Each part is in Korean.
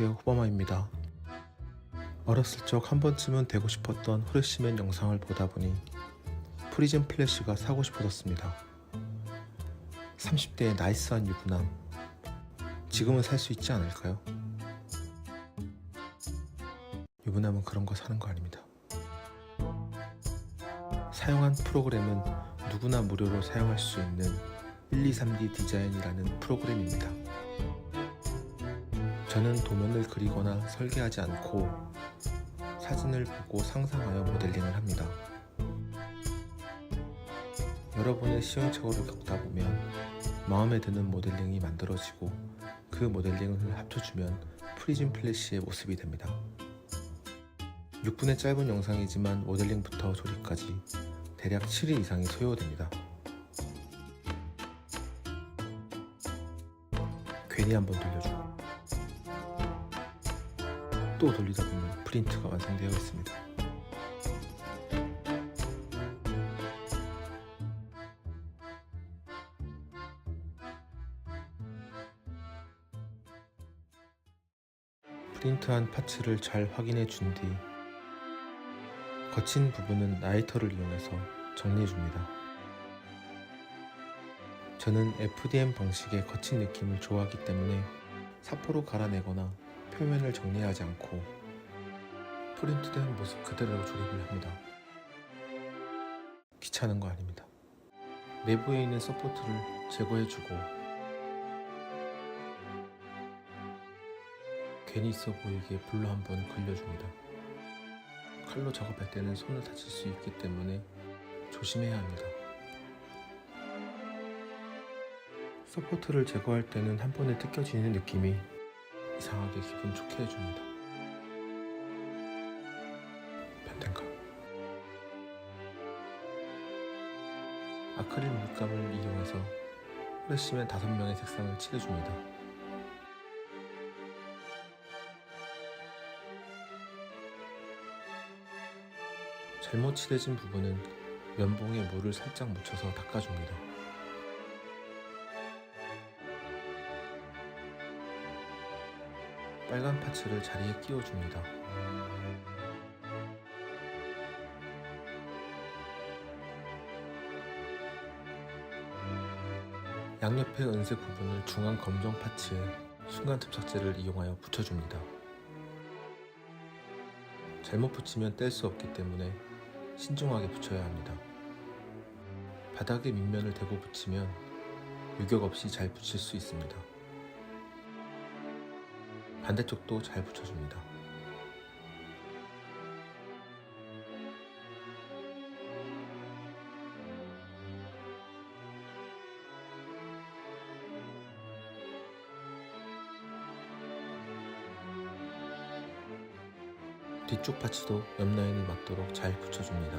안녕하세요, 후바마입니다. 어렸을 적 한 번쯤은 되고 싶었던 후레쉬맨 영상을 보다 보니 프리즘 플래시가 사고 싶어졌습니다. 30대의 나이스한 유부남, 지금은 살 수 있지 않을까요? 유부남은 그런 거 사는 거 아닙니다. 사용한 프로그램은 누구나 무료로 사용할 수 있는 123D 디자인이라는 프로그램입니다. 저는 도면을 그리거나 설계하지 않고 사진을 보고 상상하여 모델링을 합니다. 여러 번의 시행착오를 겪다 보면 마음에 드는 모델링이 만들어지고 그 모델링을 합쳐주면 프리즘 플래시의 모습이 됩니다. 6분의 짧은 영상이지만 모델링부터 조립까지 대략 7일 이상이 소요됩니다. 괜히 한번 돌려주고 또 돌리다 보면 프린트가 완성되어 있습니다. 프린트한 파츠를 잘 확인해 준 뒤 거친 부분은 라이터를 이용해서 정리해 줍니다. 저는 FDM 방식의 거친 느낌을 좋아하기 때문에 사포로 갈아내거나 표면을 정리하지 않고 프린트된 모습 그대로 조립을 합니다. 귀찮은 거 아닙니다. 내부에 있는 서포트를 제거해주고 괜히 있어 보이게 불로 한번 걸려줍니다. 칼로 작업할 때는 손을 다칠 수 있기 때문에 조심해야 합니다. 서포트를 제거할 때는 한 번에 뜯겨지는 느낌이 이상하게 기분 좋게 해줍니다. 변텐가. 아크릴 물감을 이용해서 후레쉬맨 5명의 색상을 칠해줍니다. 잘못 칠해진 부분은 면봉에 물을 살짝 묻혀서 닦아줍니다. 빨간 파츠를 자리에 끼워줍니다. 양옆의 은색 부분을 중앙 검정 파츠에 순간 접착제를 이용하여 붙여줍니다. 잘못 붙이면 뗄 수 없기 때문에 신중하게 붙여야 합니다. 바닥에 밑면을 대고 붙이면 유격 없이 잘 붙일 수 있습니다. 반대쪽도 잘 붙여줍니다. 뒤쪽 파츠도 옆 라인이 맞도록 잘 붙여줍니다.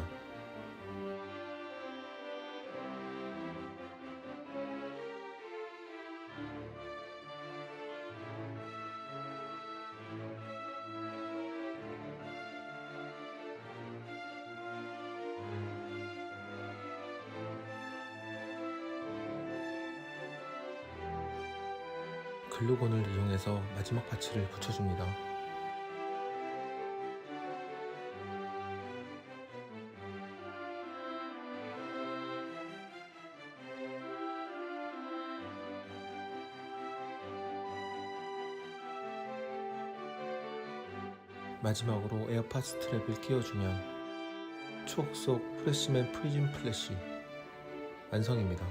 글루건을 이용해서 마지막 파츠를 붙여줍니다. 마지막으로 에어팟 스트랩을 끼워주면 추억 속 후레쉬맨 프리즘 플래시 완성입니다.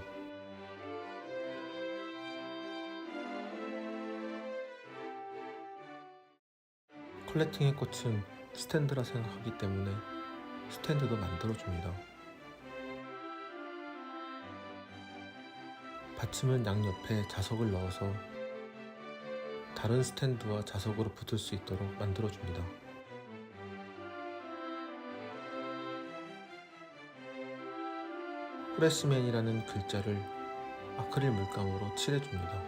컬렉팅의 꽃은 스탠드라 생각하기 때문에 스탠드도 만들어줍니다. 받침은 양옆에 자석을 넣어서 다른 스탠드와 자석으로 붙을 수 있도록 만들어줍니다. 후레쉬맨이라는 글자를 아크릴 물감으로 칠해줍니다.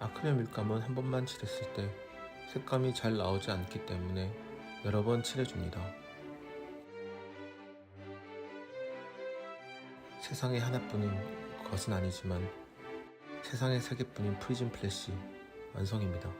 아크릴 물감은 한 번만 칠했을 때 색감이 잘 나오지 않기 때문에 여러 번 칠해줍니다. 세상에 하나뿐인 것은 아니지만 세상에 3개뿐인 프리즘 플래시 완성입니다.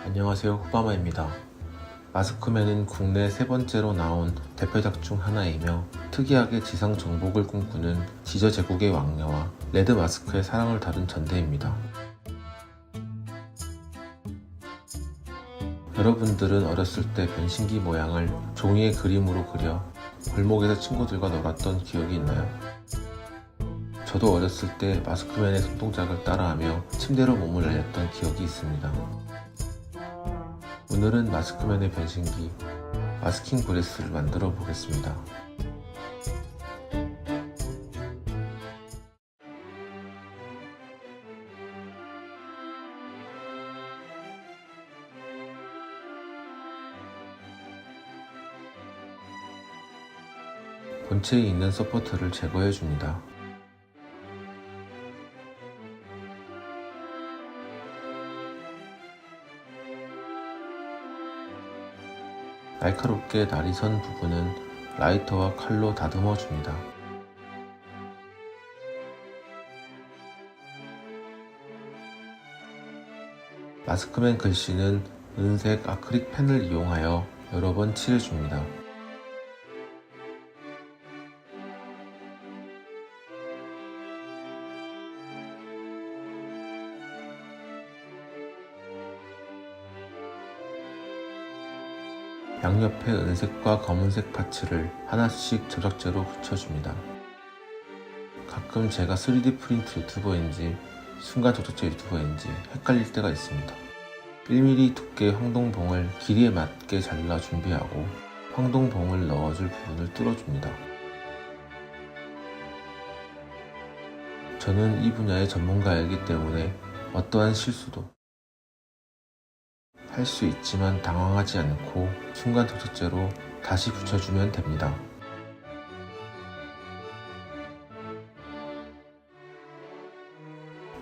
안녕하세요, 후바마입니다. 마스크맨은 국내 세 번째로 나온 대표작 중 하나이며 특이하게 지상 정복을 꿈꾸는 지저 제국의 왕녀와 레드 마스크의 사랑을 다룬 전대입니다. 여러분들은 어렸을 때 변신기 모양을 종이의 그림으로 그려 골목에서 친구들과 놀았던 기억이 있나요? 저도 어렸을 때 마스크맨의 손동작을 따라하며 침대로 몸을 날렸던 기억이 있습니다. 오늘은 마스크맨의 변신기 마스킹 브레스를 만들어 보겠습니다. 본체에 있는 서포터를 제거해 줍니다. 날카롭게 날이 선 부분은 라이터와 칼로 다듬어 줍니다. 마스크맨 글씨는 은색 아크릴 펜을 이용하여 여러 번 칠해줍니다. 양옆에 은색과 검은색 파츠를 하나씩 접착제로 붙여줍니다. 가끔 제가 3D 프린트 유튜버인지 순간 접착제 유튜버인지 헷갈릴 때가 있습니다. 1mm 두께의 황동봉을 길이에 맞게 잘라 준비하고 황동봉을 넣어줄 부분을 뚫어줍니다. 저는 이 분야의 전문가이기 때문에 어떠한 실수도 할 수 있지만 당황하지 않고 순간 접착제로 다시 붙여주면 됩니다.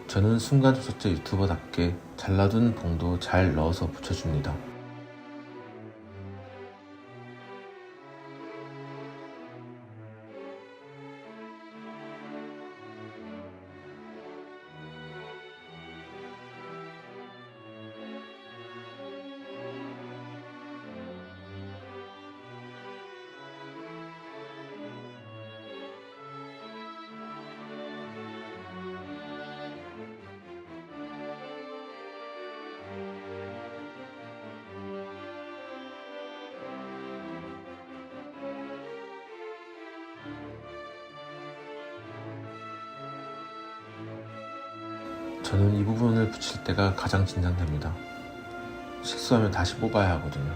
저는 순간 접착제 유튜버답게 잘라둔 봉도 잘 넣어서 붙여줍니다. 저는 이 부분을 붙일 때가 가장 긴장됩니다. 실수하면 다시 뽑아야 하거든요.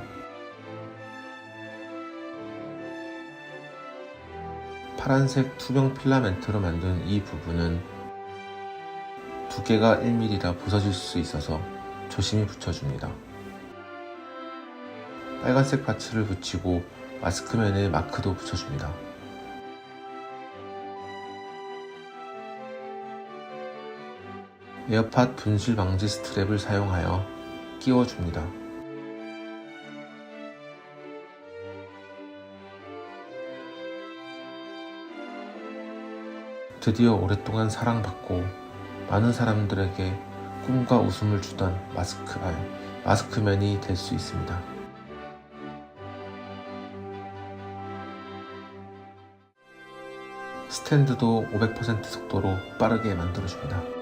파란색 투명 필라멘트로 만든 이 부분은 두께가 1mm라 부서질 수 있어서 조심히 붙여줍니다. 빨간색 파츠를 붙이고 마스크맨의 마크도 붙여줍니다. 에어팟 분실 방지 스트랩을 사용하여 끼워줍니다. 드디어 오랫동안 사랑받고 많은 사람들에게 꿈과 웃음을 주던 마스크맨이 될 수 있습니다. 스탠드도 500% 속도로 빠르게 만들어줍니다.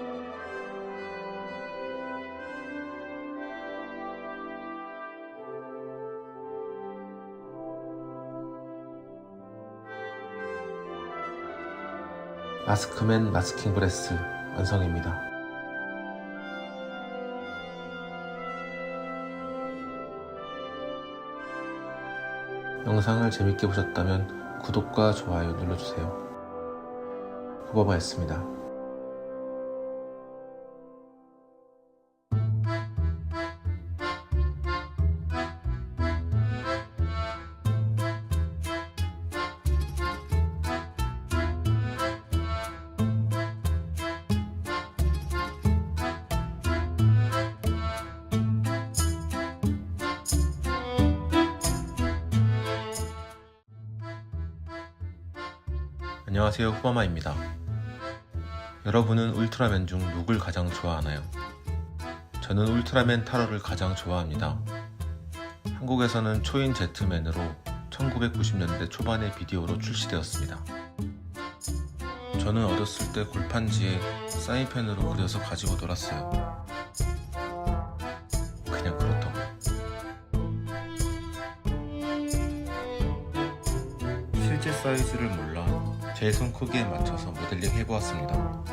마스크맨 마스킹 브레스 완성입니다. 영상을 재밌게 보셨다면 구독과 좋아요 눌러주세요. 후바마였습니다. 안녕하세요, 후바마입니다. 여러분은 울트라맨 중 누굴 가장 좋아하나요? 저는 울트라맨 타로를 가장 좋아합니다. 한국에서는 초인 제트맨으로 1990년대 초반의 비디오로 출시되었습니다. 저는 어렸을 때 골판지에 사인펜으로 그려서 가지고 놀았어요. 그냥 그렇다고. 실제 사이즈를 몰라 제 손 크기에 맞춰서 모델링 해보았습니다.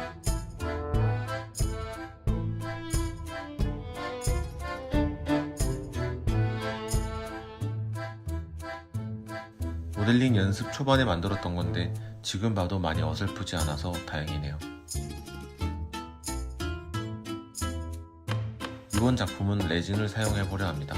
모델링 연습 초반에 만들었던 건데 지금 봐도 많이 어설프지 않아서 다행이네요. 이번 작품은 레진을 사용해보려 합니다.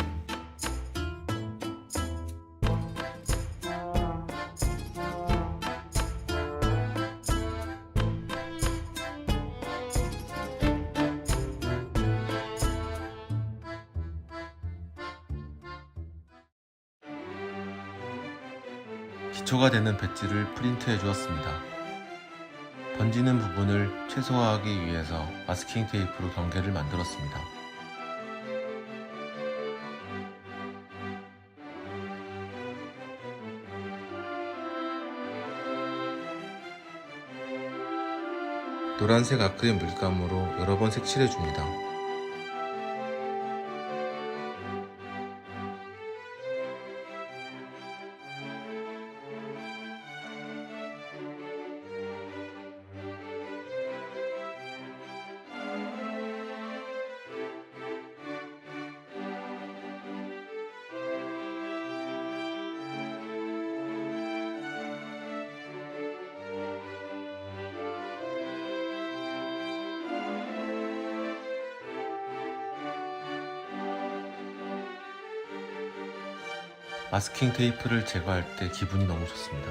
기초가 되는 배지를 프린트해 주었습니다. 번지는 부분을 최소화하기 위해서 마스킹 테이프로 경계를 만들었습니다. 노란색 아크릴 물감으로 여러 번 색칠해 줍니다. 마스킹 테이프를 제거할 때 기분이 너무 좋습니다.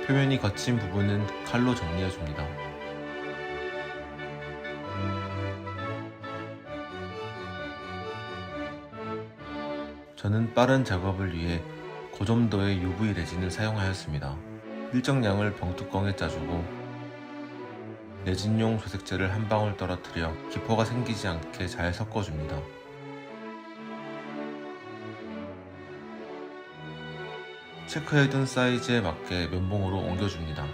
표면이 거친 부분은 칼로 정리해줍니다. 저는 빠른 작업을 위해 고점도의 UV 레진을 사용하였습니다. 일정량을 병뚜껑에 짜주고 레진용 조색제를 한 방울 떨어뜨려 기포가 생기지 않게 잘 섞어줍니다. 체크해둔 사이즈에 맞게 면봉으로 옮겨줍니다.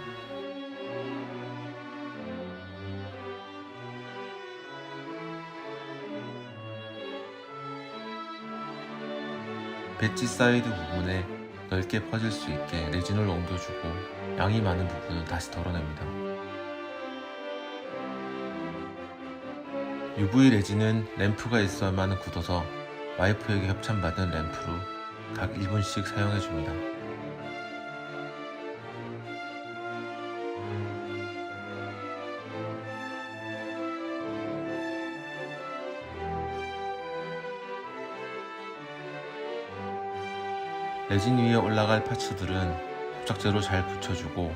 배지 사이드 부분에 넓게 퍼질 수 있게 레진을 옮겨주고 양이 많은 부분은 다시 덜어냅니다. UV 레진은 램프가 있어야만 굳어서 와이프에게 협찬받은 램프로 각 1분씩 사용해줍니다. 레진 위에 올라갈 파츠들은 접착제로 잘 붙여주고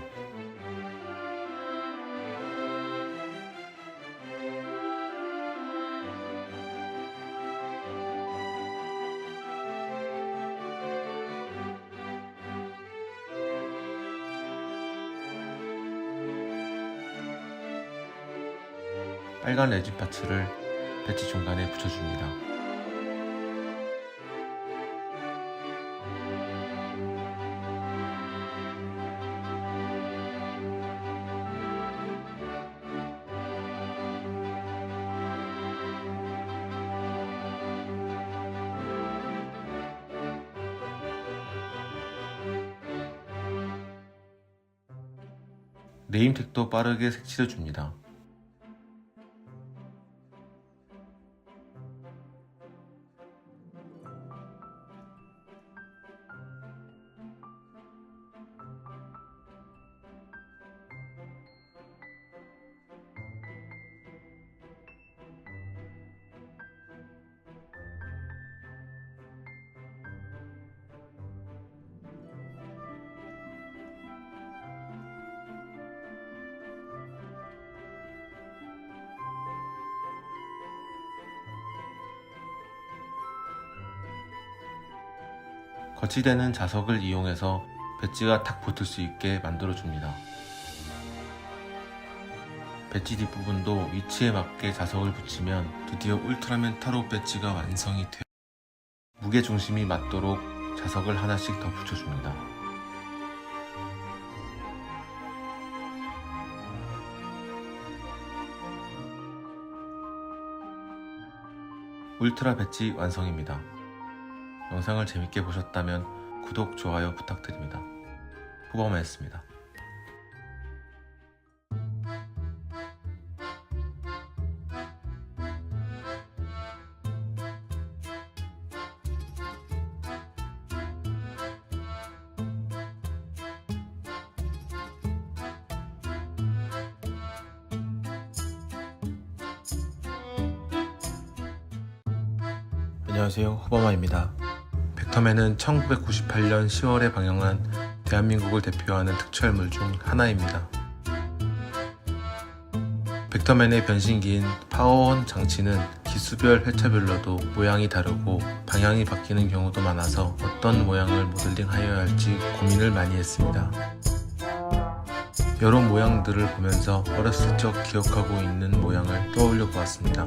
빨간 레진 파츠를 배지 중간에 붙여줍니다. 네임택도 빠르게 색칠해줍니다. 거치대는 자석을 이용해서 배지가 탁 붙을 수 있게 만들어줍니다. 배지 뒷부분도 위치에 맞게 자석을 붙이면 드디어 울트라맨 타로 배지가 완성이 돼요. 무게중심이 맞도록 자석을 하나씩 더 붙여줍니다. 울트라 배지 완성입니다. 영상을 재밌게 보셨다면 구독, 좋아요 부탁드립니다. 후범이었습니다. 안녕하세요, 후범아입니다. 벡터맨은 1998년 10월에 방영한 대한민국을 대표하는 특촬물 중 하나입니다. 벡터맨의 변신기인 파워원 장치는 기수별 회차별로도 모양이 다르고 방향이 바뀌는 경우도 많아서 어떤 모양을 모델링하여야 할지 고민을 많이 했습니다. 여러 모양들을 보면서 어렸을 적 기억하고 있는 모양을 떠올려 보았습니다.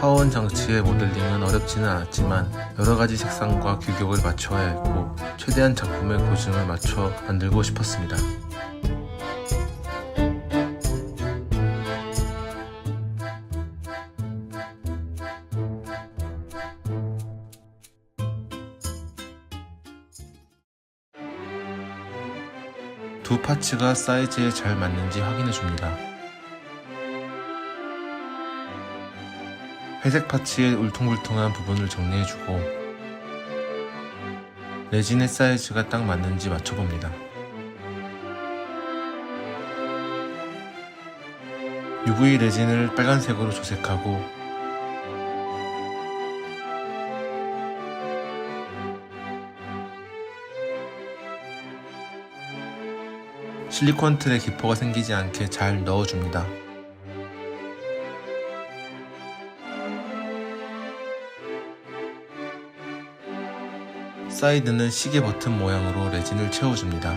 파워원 장치의 모델링은 어렵지는 않았지만 여러가지 색상과 규격을 맞춰야 했고 최대한 작품의 고증을 맞춰 만들고 싶었습니다. 두 파츠가 사이즈에 잘 맞는지 확인해 줍니다. 회색 파츠의 울퉁불퉁한 부분을 정리해주고 레진의 사이즈가 딱 맞는지 맞춰봅니다. UV 레진을 빨간색으로 조색하고 실리콘 틀에 기포가 생기지 않게 잘 넣어줍니다. 사이드는 시계 버튼 모양으로 레진을 채워줍니다.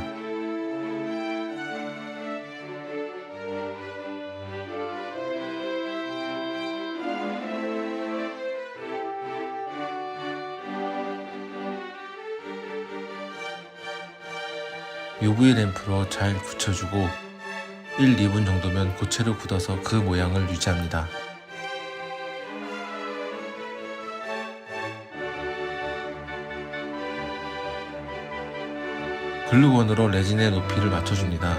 UV 램프로 잘 굳혀주고 1, 2분 정도면 고체로 굳어서 그 모양을 유지합니다. 글루건으로 레진의 높이를 맞춰줍니다.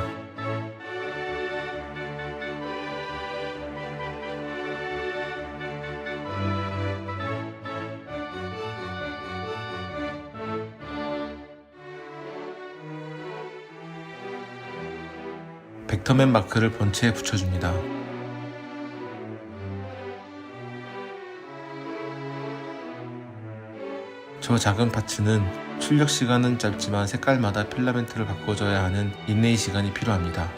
벡터맨 마크를 본체에 붙여줍니다. 저 작은 파츠는 출력 시간은 짧지만 색깔마다 필라멘트를 바꿔줘야 하는 인내의 시간이 필요합니다.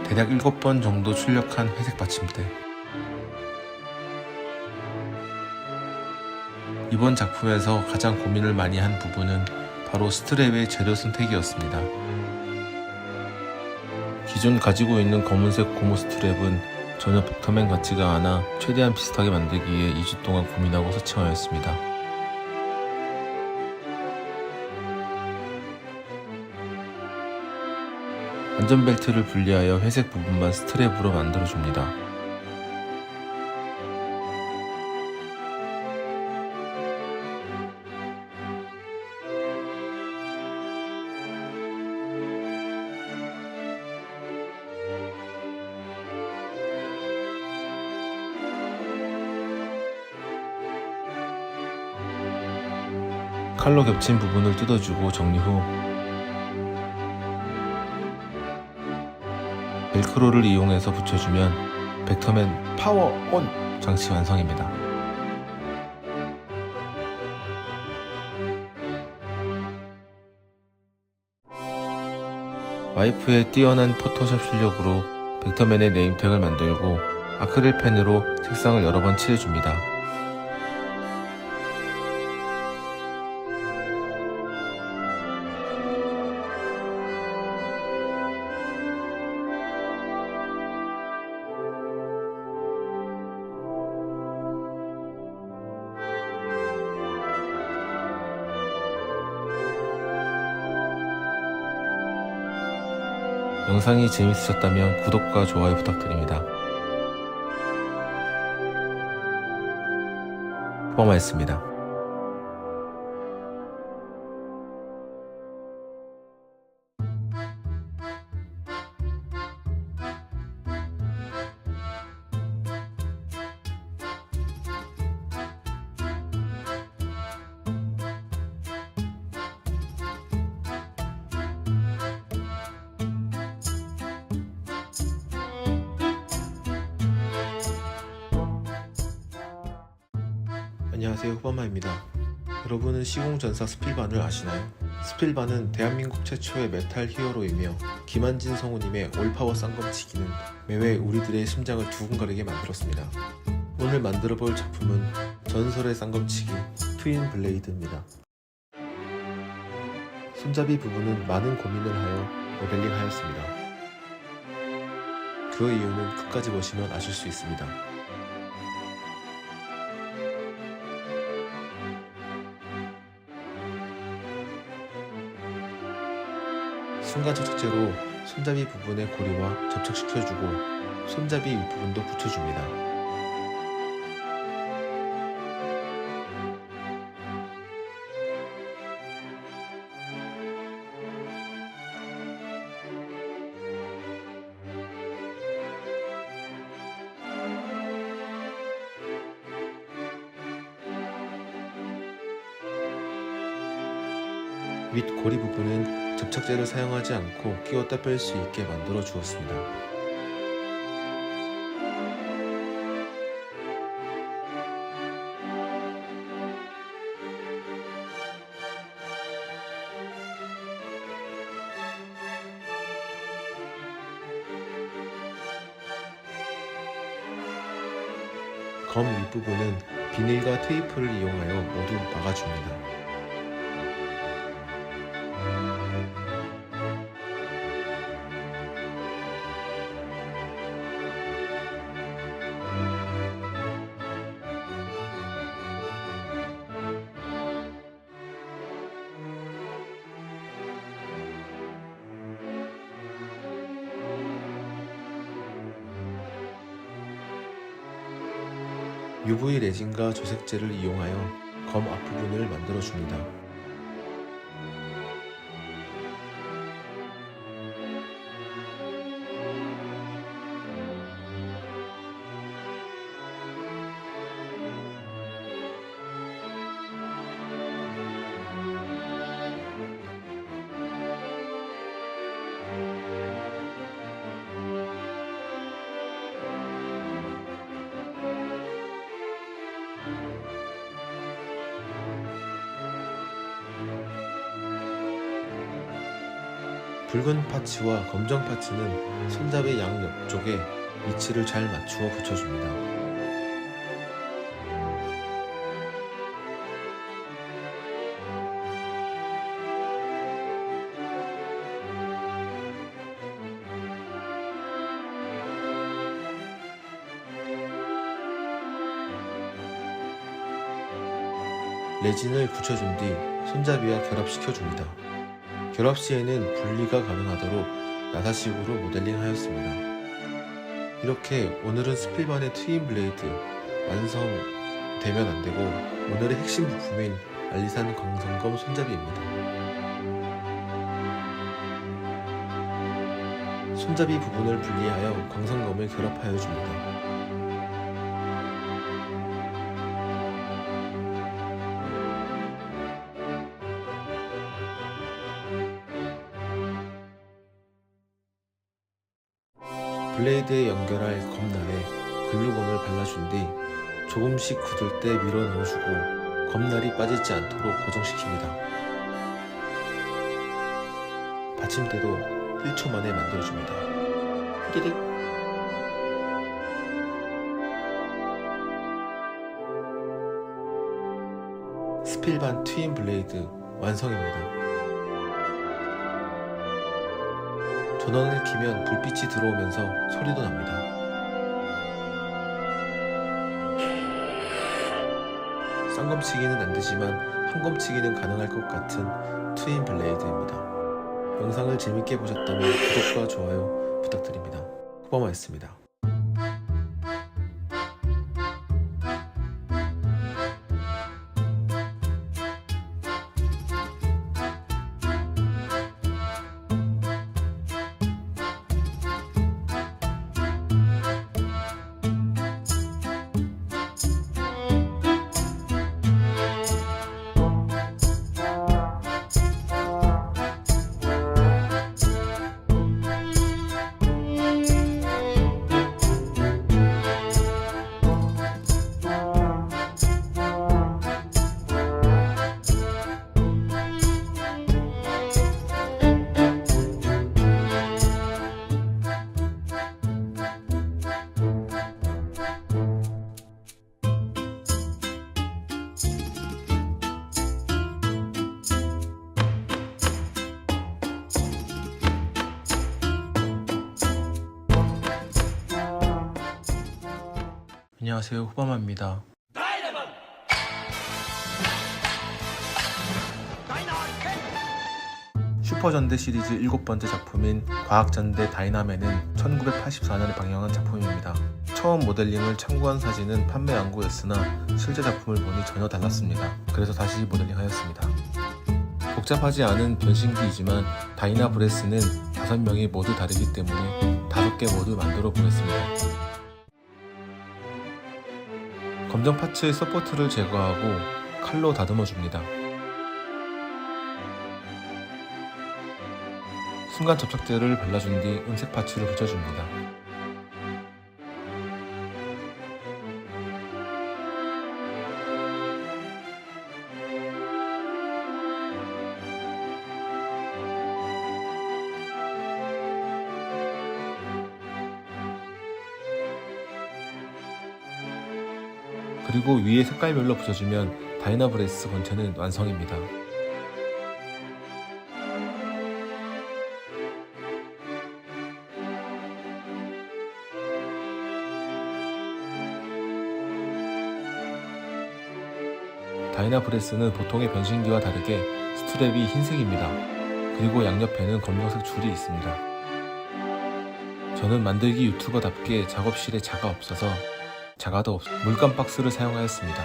대략 7번 정도 출력한 회색 받침대. 이번 작품에서 가장 고민을 많이 한 부분은 바로 스트랩의 재료 선택이었습니다. 기존 가지고 있는 검은색 고무 스트랩은 전혀 벡터맨 같지가 않아 최대한 비슷하게 만들기 위해 2주 동안 고민하고 서칭하였습니다. 안전벨트를 분리하여 회색 부분만 스트랩으로 만들어줍니다. 칼로 겹친 부분을 뜯어주고 정리 후 벨크로를 이용해서 붙여주면 벡터맨 파워 온! 장치 완성입니다. 와이프의 뛰어난 포토샵 실력으로 벡터맨의 네임택을 만들고 아크릴 펜으로 색상을 여러 번 칠해줍니다. 영상이 재밌으셨다면 구독과 좋아요 부탁드립니다. 후바마였습니다. 안녕하세요, 후바마입니다. 여러분은 시공전사 스필반을 아시나요? 스필반은 대한민국 최초의 메탈 히어로이며 김한진 성우님의 올파워 쌍검치기는 매회 우리들의 심장을 두근거리게 만들었습니다. 오늘 만들어볼 작품은 전설의 쌍검치기 트윈 블레이드입니다. 손잡이 부분은 많은 고민을 하여 모델링하였습니다. 그 이유는 끝까지 보시면 아실 수 있습니다. 순간 접착제로 손잡이 부분의 고리와 접착시켜주고 손잡이 윗부분도 붙여줍니다. 윗 고리 부분은 접착제를 사용하지 않고 끼웠다 뺄 수 있게 만들어 주었습니다. 검 윗부분은 비닐과 테이프를 이용하여 모두 막아줍니다. UV 레진과 조색제를 이용하여 검 앞부분을 만들어줍니다. 붉은 파츠와 검정 파츠는 손잡이 양 옆쪽에 위치를 잘 맞추어 붙여줍니다. 레진을 붙여준 뒤 손잡이와 결합시켜줍니다. 결합 시에는 분리가 가능하도록 나사식으로 모델링하였습니다. 이렇게 오늘은 스필반의 트윈 블레이드 완성되면 안되고 오늘의 핵심 부품인 알리산 광선검 손잡이입니다. 손잡이 부분을 분리하여 광선검을 결합하여 줍니다. 블레이드에 연결할 검날에 글루건을 발라준 뒤 조금씩 굳을 때 밀어 넣어주고 검날이 빠지지 않도록 고정시킵니다. 받침대도 1초 만에 만들어줍니다. 휘리릭. 스필반 트윈 블레이드 완성입니다. 전원을 켜면 불빛이 들어오면서 소리도 납니다. 쌍검치기는 안되지만 한검치기는 가능할 것 같은 트윈 블레이드입니다. 영상을 재밌게 보셨다면 구독과 좋아요 부탁드립니다. 후바마였습니다. 안녕하세요, 후바마입니다. 슈퍼전대 시리즈 7번째 작품인 과학전대 다이나맨은 1984년에 방영한 작품입니다. 처음 모델링을 참고한 사진은 판매 양구였으나 실제 작품을 보니 전혀 달랐습니다. 그래서 다시 모델링하였습니다. 복잡하지 않은 변신기이지만 다이나 브레스는 5명이 모두 다르기 때문에 5개 모두 만들어 보겠습니다. 검정 파츠의 서포트를 제거하고 칼로 다듬어 줍니다. 순간 접착제를 발라준 뒤 은색 파츠를 붙여줍니다. 그리고 위에 색깔별로 붙여주면 다이나 브레스 본체는 완성입니다. 다이나 브레스는 보통의 변신기와 다르게 스트랩이 흰색입니다. 그리고 양옆에는 검정색 줄이 있습니다. 저는 만들기 유튜버답게 작업실에 자가 없어서 자가도 물감 박스를 사용하였습니다.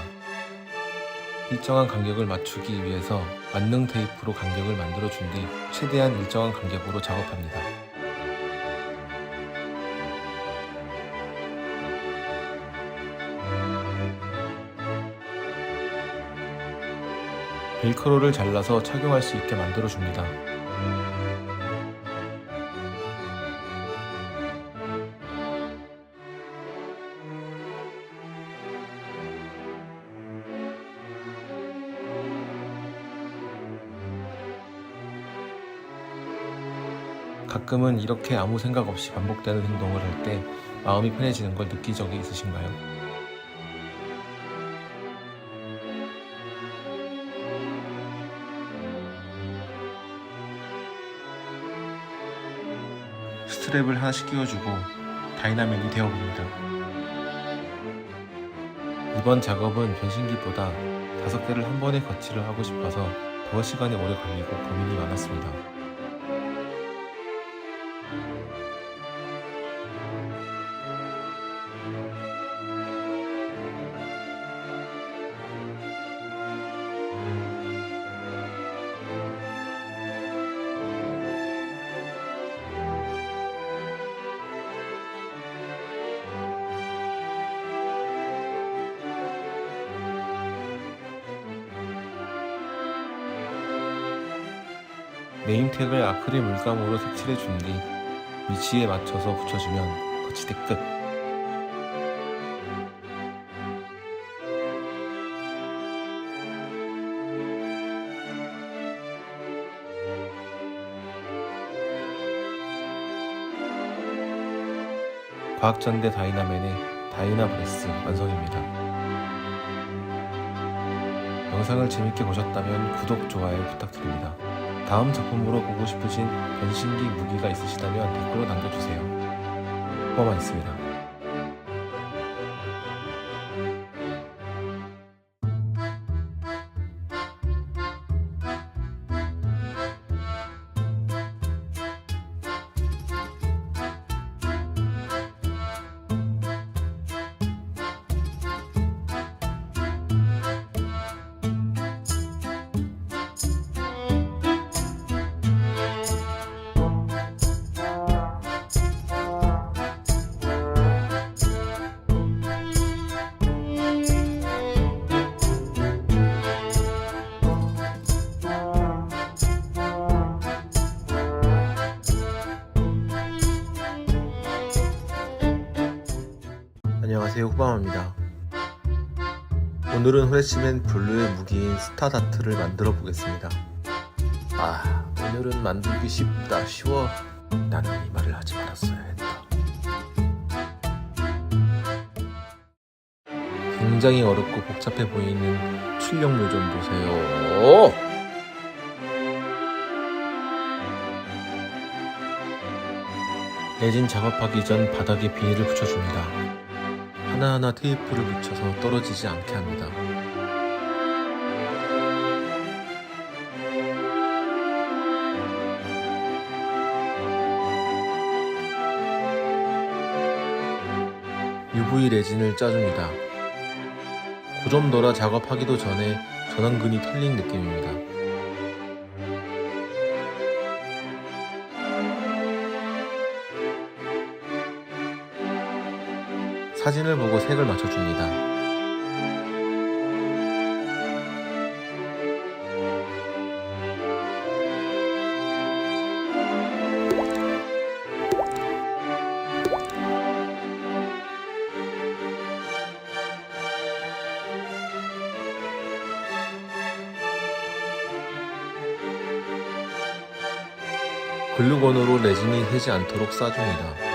일정한 간격을 맞추기 위해서 만능 테이프로 간격을 만들어 준 뒤 최대한 일정한 간격으로 작업합니다. 벨크로를 잘라서 착용할 수 있게 만들어 줍니다. 가끔은 이렇게 아무 생각 없이 반복되는 행동을 할 때 마음이 편해지는 걸 느낀 적이 있으신가요? 스트랩을 하나씩 끼워주고 다이나맨이 되어봅니다. 이번 작업은 변신기보다 5개를 한 번에 거치를 하고 싶어서 더 시간이 오래 걸리고 고민이 많았습니다. 네임택을 아크릴 물감으로 색칠해 준 뒤 위치에 맞춰서 붙여주면 거치대 끝. 과학전대 다이나맨의 다이나브레스 완성입니다. 영상을 재밌게 보셨다면 구독, 좋아요 부탁드립니다. 다음 작품으로 보고 싶으신 변신기 무기가 있으시다면 댓글로 남겨주세요. 고맙습니다. 안녕하세요, 후방입니다. 오늘은 후레쉬맨 블루의 무기인 스타다트를 만들어 보겠습니다. 오늘은 만들기 쉽다, 쉬워. 나는 이 말을 하지 말았어야 했다. 굉장히 어렵고 복잡해 보이는 출력물 좀 보세요. 레진 작업하기 전 바닥에 비닐을 붙여줍니다. 하나하나 테이프를 붙여서 떨어지지 않게 합니다. UV 레진을 짜줍니다. 고점도라 작업하기도 전에 전원근이 털린 느낌입니다. 사진을 보고 색을 맞춰줍니다. 글루건으로 레진이 새지 않도록 싸줍니다.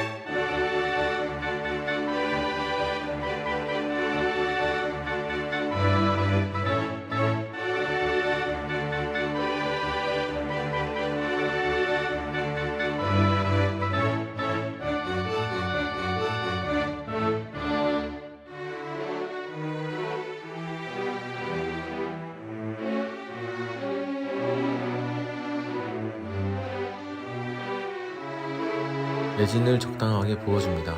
레진을 적당하게 부어줍니다.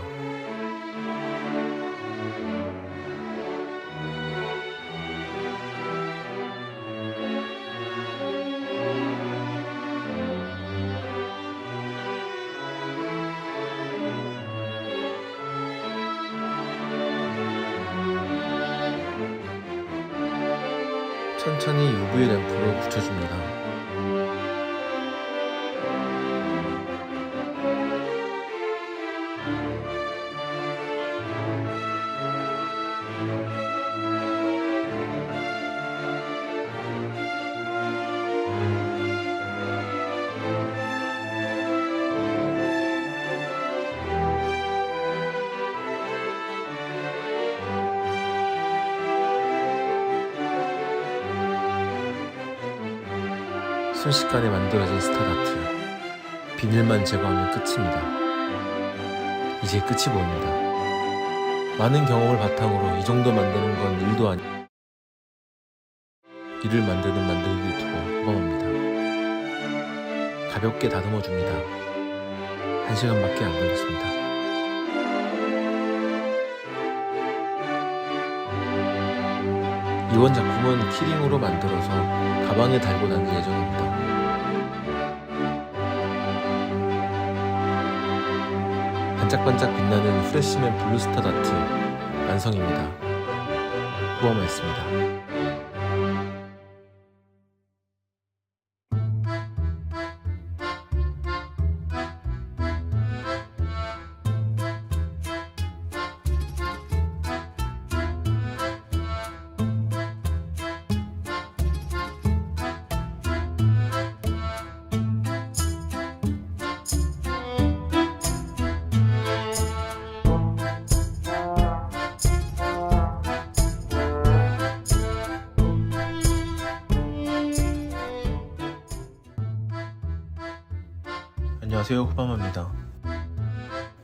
천천히 UV 램프로 붙여줍니다. 순식간에 만들어진 스타다트. 비닐만 제거하면 끝입니다. 이제 끝이 보입니다. 많은 경험을 바탕으로 이 정도 만드는 건 일도 아니. 이를 만드는 만들기 유튜버 후범입니다. 가볍게 다듬어줍니다. 1시간밖에 안 걸렸습니다. 이번 작품은 키링으로 만들어서 가방에 달고 다닐 예정입니다. 반짝반짝 빛나는 후레쉬맨 블루 스타다트 완성입니다. 후원했습니다. 안녕하세요, 후바마입니다.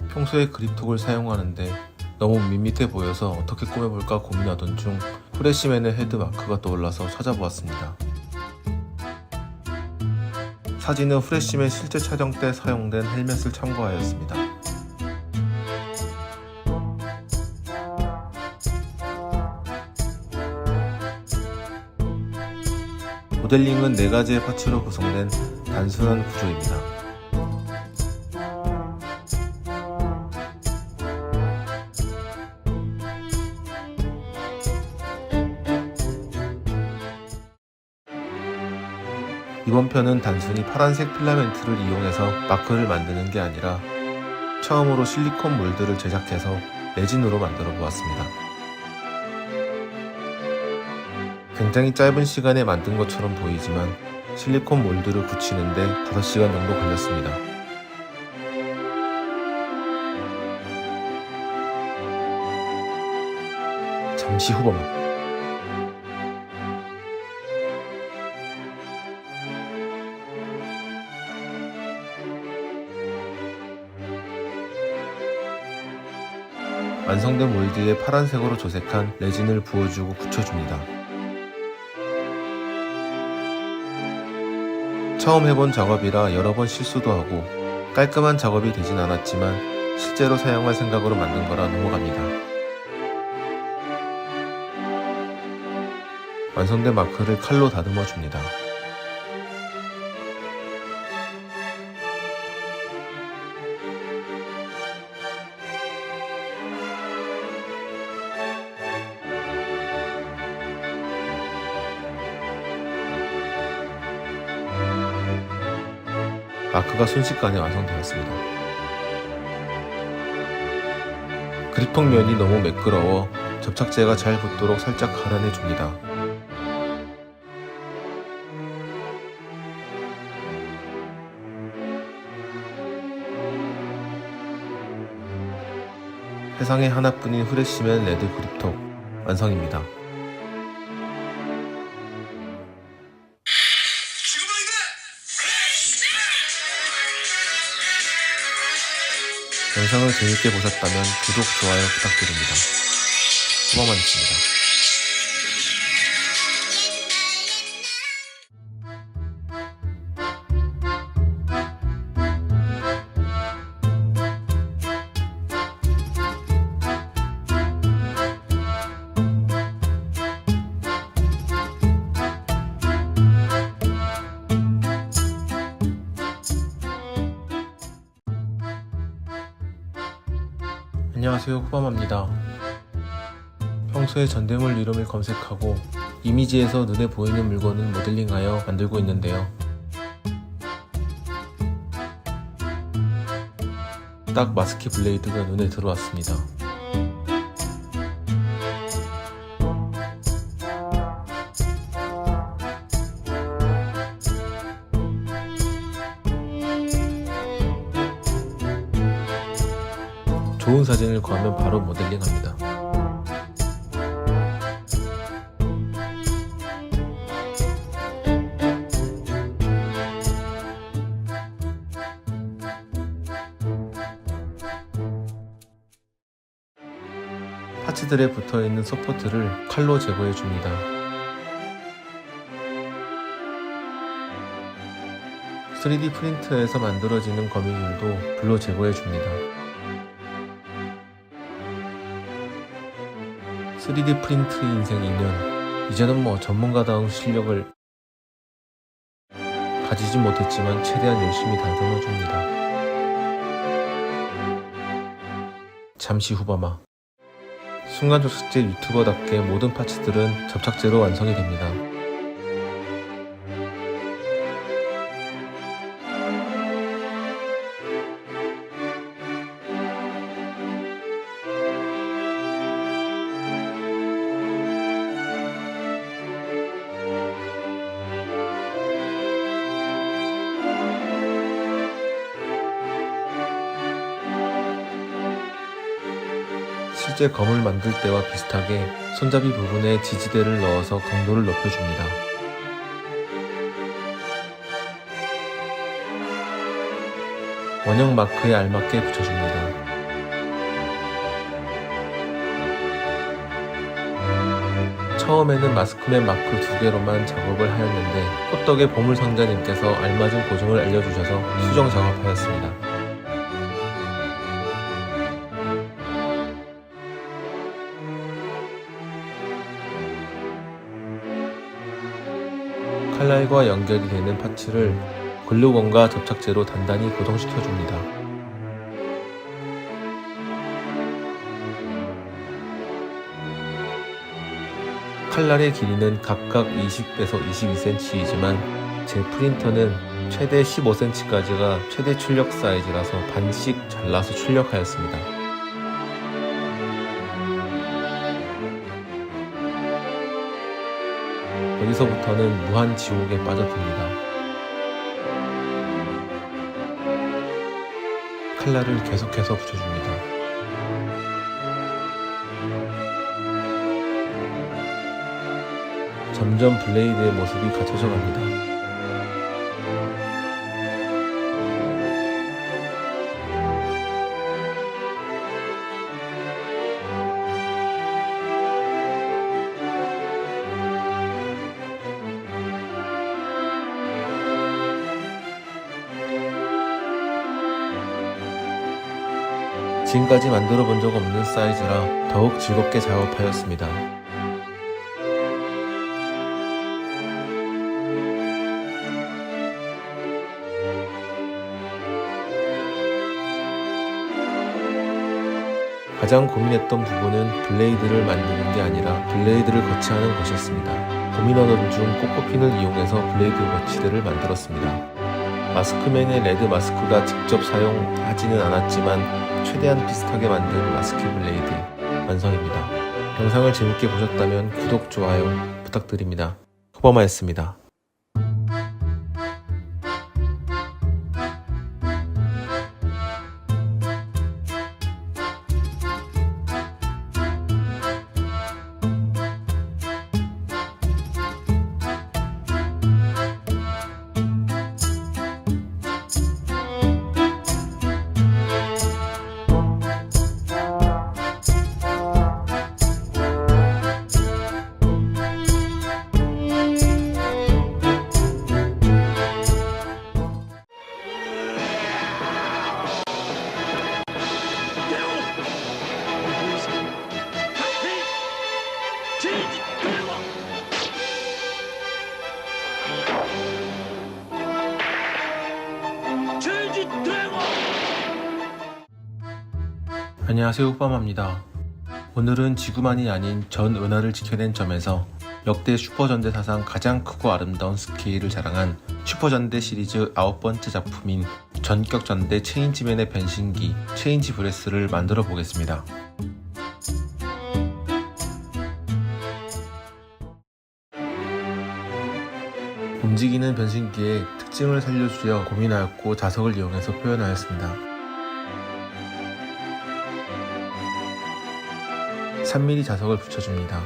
평소에 그립톡을 사용하는데 너무 밋밋해 보여서 어떻게 꾸며볼까 고민하던 중 프레시맨의 헤드 마크가 떠올라서 찾아보았습니다. 사진은 프레시맨 실제 촬영 때 사용된 헬멧을 참고하였습니다. 모델링은 4가지의 파츠로 구성된 단순한 구조입니다. 이번 편은 단순히 파란색 필라멘트를 이용해서 마크를 만드는 게 아니라 처음으로 실리콘 몰드를 제작해서 레진으로 만들어 보았습니다. 굉장히 짧은 시간에 만든 것처럼 보이지만 실리콘 몰드를 굳히는데 5시간 정도 걸렸습니다. 잠시 후범. 완성된 몰드에 파란색으로 조색한 레진을 부어주고 굳혀줍니다. 처음 해본 작업이라 여러 번 실수도 하고 깔끔한 작업이 되진 않았지만 실제로 사용할 생각으로 만든 거라 넘어갑니다. 완성된 마크를 칼로 다듬어 줍니다. 마크가 순식간에 완성되었습니다. 그립톡 면이 너무 매끄러워 접착제가 잘 붙도록 살짝 갈아내 줍니다. 세상에 하나뿐인 프레시맨 레드 그립톡 완성입니다. 영상을 재밌게 보셨다면 구독, 좋아요 부탁드립니다. 후바마였습니다. 안녕하세요, 후바마입니다. 평소에 전대물 이름을 검색하고 이미지에서 눈에 보이는 물건을 모델링하여 만들고 있는데요. 딱 마스키 블레이드가 눈에 들어왔습니다. 좋은 사진을 구하면 바로 모델링합니다. 파츠들에 붙어있는 서포트를 칼로 제거해줍니다. (3D) 프린터에서 만들어지는 거미줄도 불로 제거해줍니다. 3D 프린트 인생 2년, 이제는 전문가다운 실력을 가지진 못했지만 최대한 열심히 다듬어줍니다. 잠시 후바마. 순간접착제 유튜버답게 모든 파츠들은 접착제로 완성이 됩니다. 실제 검을 만들 때와 비슷하게 손잡이 부분에 지지대를 넣어서 강도를 높여줍니다. 원형 마크에 알맞게 붙여줍니다. 처음에는 마스크맨 마크 2개로만 작업을 하였는데 호떡의 보물상자님께서 알맞은 고정을 알려주셔서 수정 작업하였습니다. 칼날과 연결이 되는 파츠를 글루건과 접착제로 단단히 고정시켜줍니다. 칼날의 길이는 각각 20에서 22cm이지만 제 프린터는 최대 15cm까지가 최대 출력 사이즈라서 반씩 잘라서 출력하였습니다. 여기서부터는 무한 지옥에 빠져듭니다. 칼날을 계속해서 붙여줍니다. 점점 블레이드의 모습이 갖춰져 갑니다. 지금까지 만들어 본 적 없는 사이즈라 더욱 즐겁게 작업하였습니다. 가장 고민했던 부분은 블레이드를 만드는 게 아니라 블레이드를 거치하는 것이었습니다. 고민하던 중 코코핀을 이용해서 블레이드 거치대를 만들었습니다. 마스크맨의 레드 마스크가 직접 사용하지는 않았지만 최대한 비슷하게 만든 마스크 블레이드 완성입니다. 영상을 재밌게 보셨다면 구독, 좋아요 부탁드립니다. 호버마였습니다. 안녕하세요, 호빠마입니다. 오늘은 지구만이 아닌 전 은하를 지켜낸 점에서 역대 슈퍼전대 사상 가장 크고 아름다운 스케일을 자랑한 슈퍼전대 시리즈 9번째 작품인 전격전대 체인지맨의 변신기 체인지 브레스를 만들어 보겠습니다. 움직이는 변신기의 특징을 살려주려 고민하였고 자석을 이용해서 표현하였습니다. 3mm 자석을 붙여줍니다.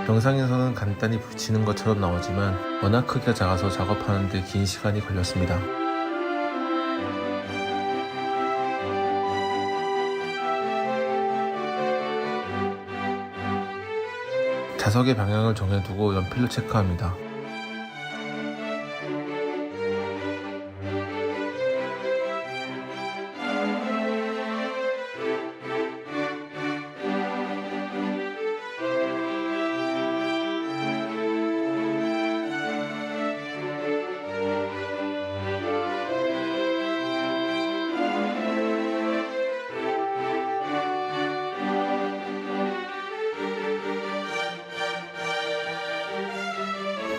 영상에서는 간단히 붙이는 것처럼 나오지만 워낙 크기가 작아서 작업하는데 긴 시간이 걸렸습니다. 자석의 방향을 정해두고 연필로 체크합니다.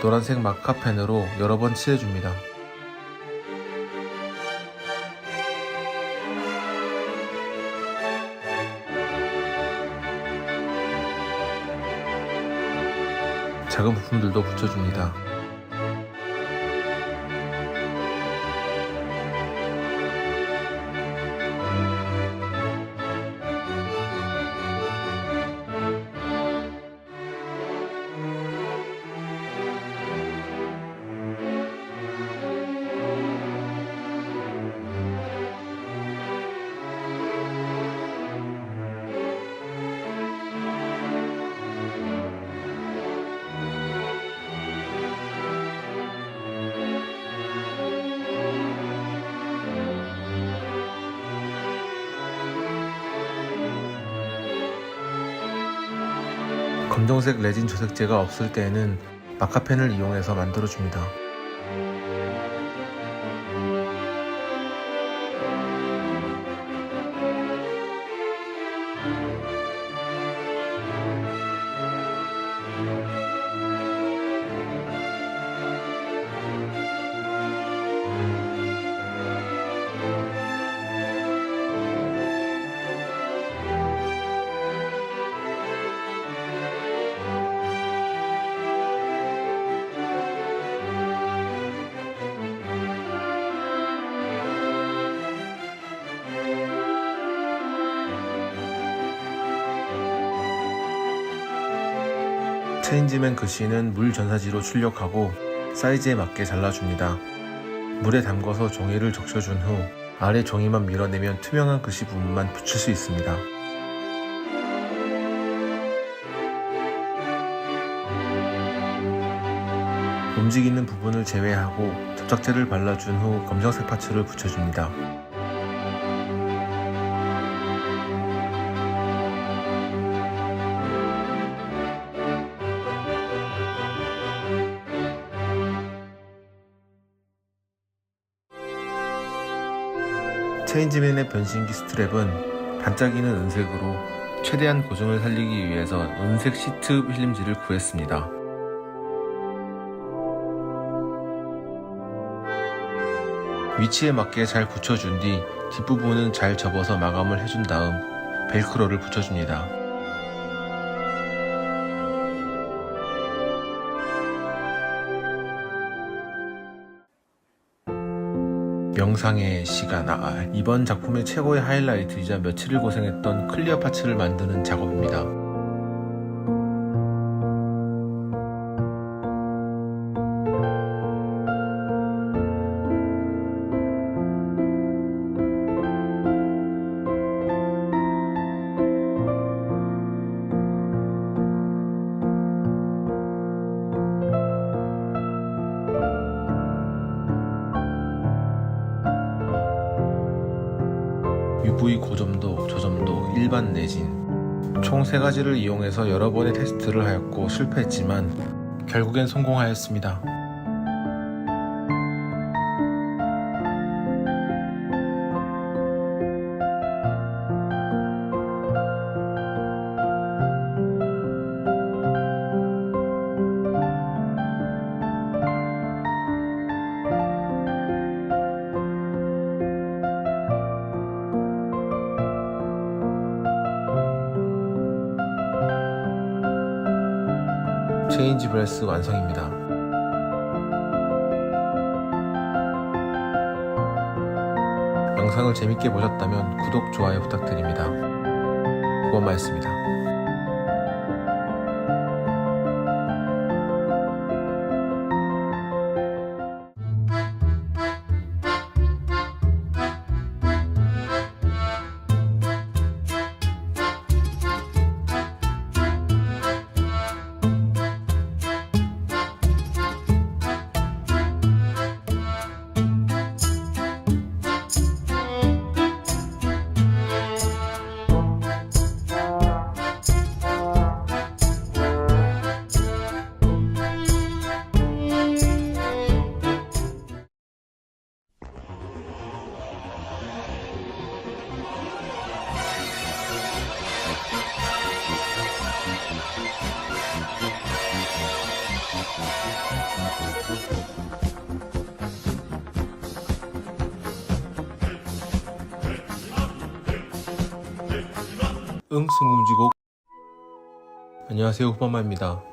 노란색 마카펜으로 여러 번 칠해줍니다. 작은 부품들도 붙여줍니다. 검정색 레진 조색제가 없을 때에는 마카펜을 이용해서 만들어줍니다. 체인지맨 글씨는 물 전사지로 출력하고 사이즈에 맞게 잘라줍니다. 물에 담궈서 종이를 적셔준 후 아래 종이만 밀어내면 투명한 글씨 부분만 붙일 수 있습니다. 움직이는 부분을 제외하고 접착제를 발라준 후 검정색 파츠를 붙여줍니다. 체인지맨의 변신기 스트랩은 반짝이는 은색으로 최대한 고증을 살리기 위해서 은색 시트 필름지를 구했습니다. 위치에 맞게 잘 붙여준 뒤 뒷부분은 잘 접어서 마감을 해준 다음 벨크로를 붙여줍니다. 명상의 시간. 이번 작품의 최고의 하이라이트이자 며칠을 고생했던 클리어 파츠를 만드는 작업입니다. UV 고점도, 저점도, 일반 레진 총 3가지를 이용해서 여러 번의 테스트를 하였고 실패했지만 결국엔 성공하였습니다. 체인지 브레스 완성입니다. 영상을 재밌게 보셨다면 구독, 좋아요 부탁드립니다. 고맙습니다. 승금지곡. 안녕하세요, 후반마입니다.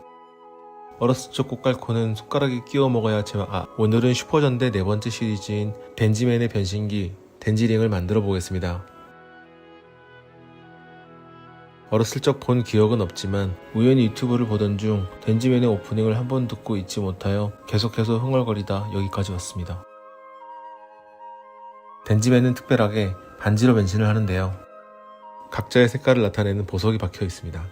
어렸을 적 꽃갈콘은 손가락에 끼워 먹어야 제맛. 오늘은 슈퍼전대 4번째 시리즈인 덴지맨의 변신기 덴지링을 만들어 보겠습니다. 어렸을 적 본 기억은 없지만 우연히 유튜브를 보던 중 덴지맨의 오프닝을 한번 듣고 잊지 못하여 계속해서 흥얼거리다 여기까지 왔습니다. 덴지맨은 특별하게 반지로 변신을 하는데요. 각자의 색깔을 나타내는 보석이 박혀 있습니다.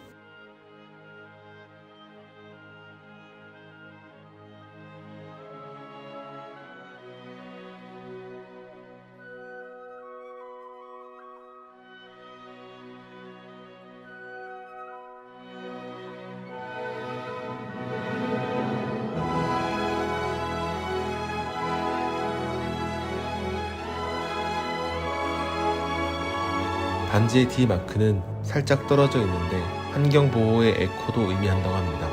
반지의 D 마크는 살짝 떨어져 있는데 환경보호의 에코도 의미한다고 합니다.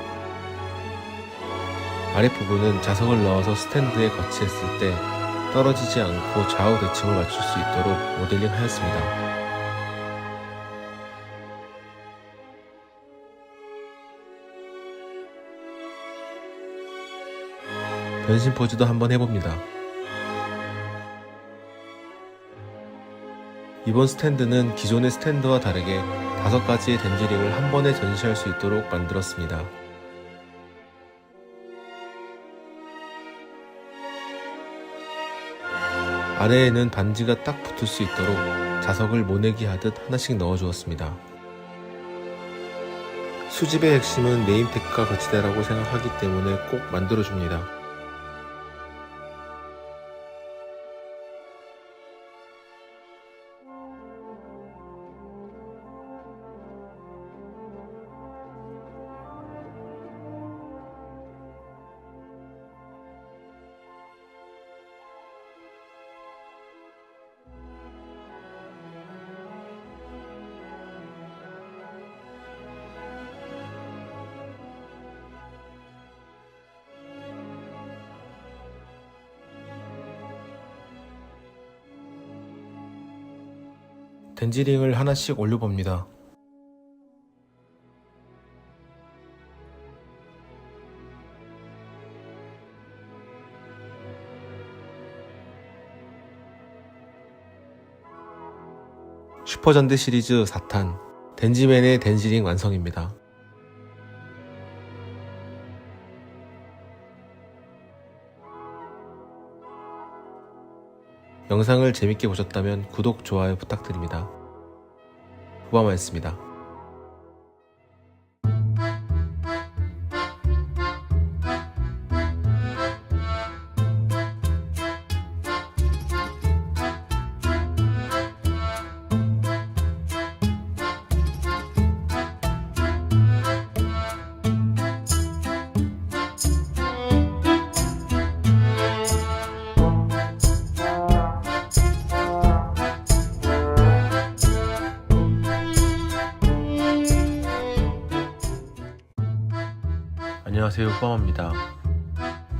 아랫부분은 자석을 넣어서 스탠드에 거치했을 때 떨어지지 않고 좌우 대칭을 맞출 수 있도록 모델링 하였습니다. 변신 포즈도 한번 해봅니다. 이번 스탠드는 기존의 스탠드와 다르게 5가지의 덴지링을 한 번에 전시할 수 있도록 만들었습니다. 아래에는 반지가 딱 붙을 수 있도록 자석을 모내기 하듯 하나씩 넣어주었습니다. 수집의 핵심은 네임택과 거치대라고 생각하기 때문에 꼭 만들어줍니다. 덴지링을 하나씩 올려봅니다. 슈퍼전대 시리즈 4탄 덴지맨의 덴지링 완성입니다. 영상을 재밌게 보셨다면 구독, 좋아요 부탁드립니다. 후바마였습니다. 안녕하세요, 후바마입니다.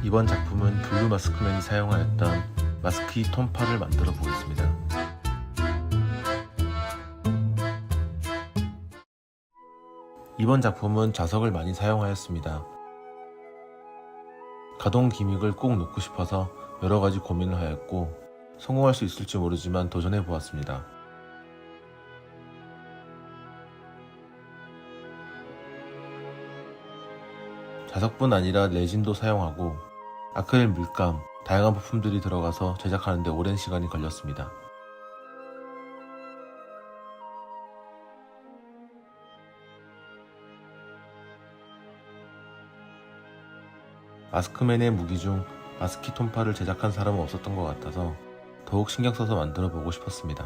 이번 작품은 블루 마스크맨이 사용하였던 마스키 톤파를 만들어 보겠습니다. 이번 작품은 자석을 많이 사용하였습니다. 가동 기믹을 꼭 넣고 싶어서 여러가지 고민을 하였고 성공할 수 있을지 모르지만 도전해 보았습니다. 자석뿐 아니라 레진도 사용하고 아크릴 물감, 다양한 부품들이 들어가서 제작하는 데 오랜 시간이 걸렸습니다. 마스크맨의 무기 중 마스키 톤파를 제작한 사람은 없었던 것 같아서 더욱 신경 써서 만들어 보고 싶었습니다.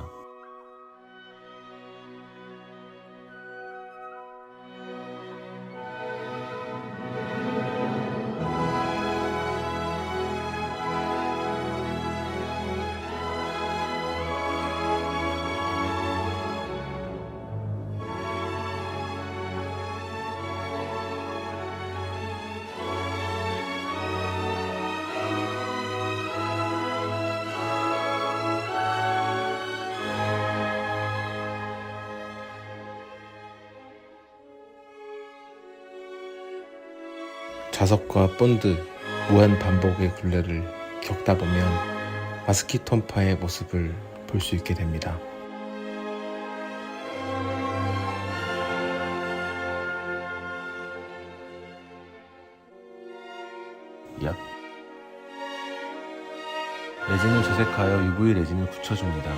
자석과 본드, 무한 반복의 굴레를 겪다 보면 마스키 톤파의 모습을 볼 수 있게 됩니다. 얍. 레진을 재색하여 UV 레진을 붙여줍니다.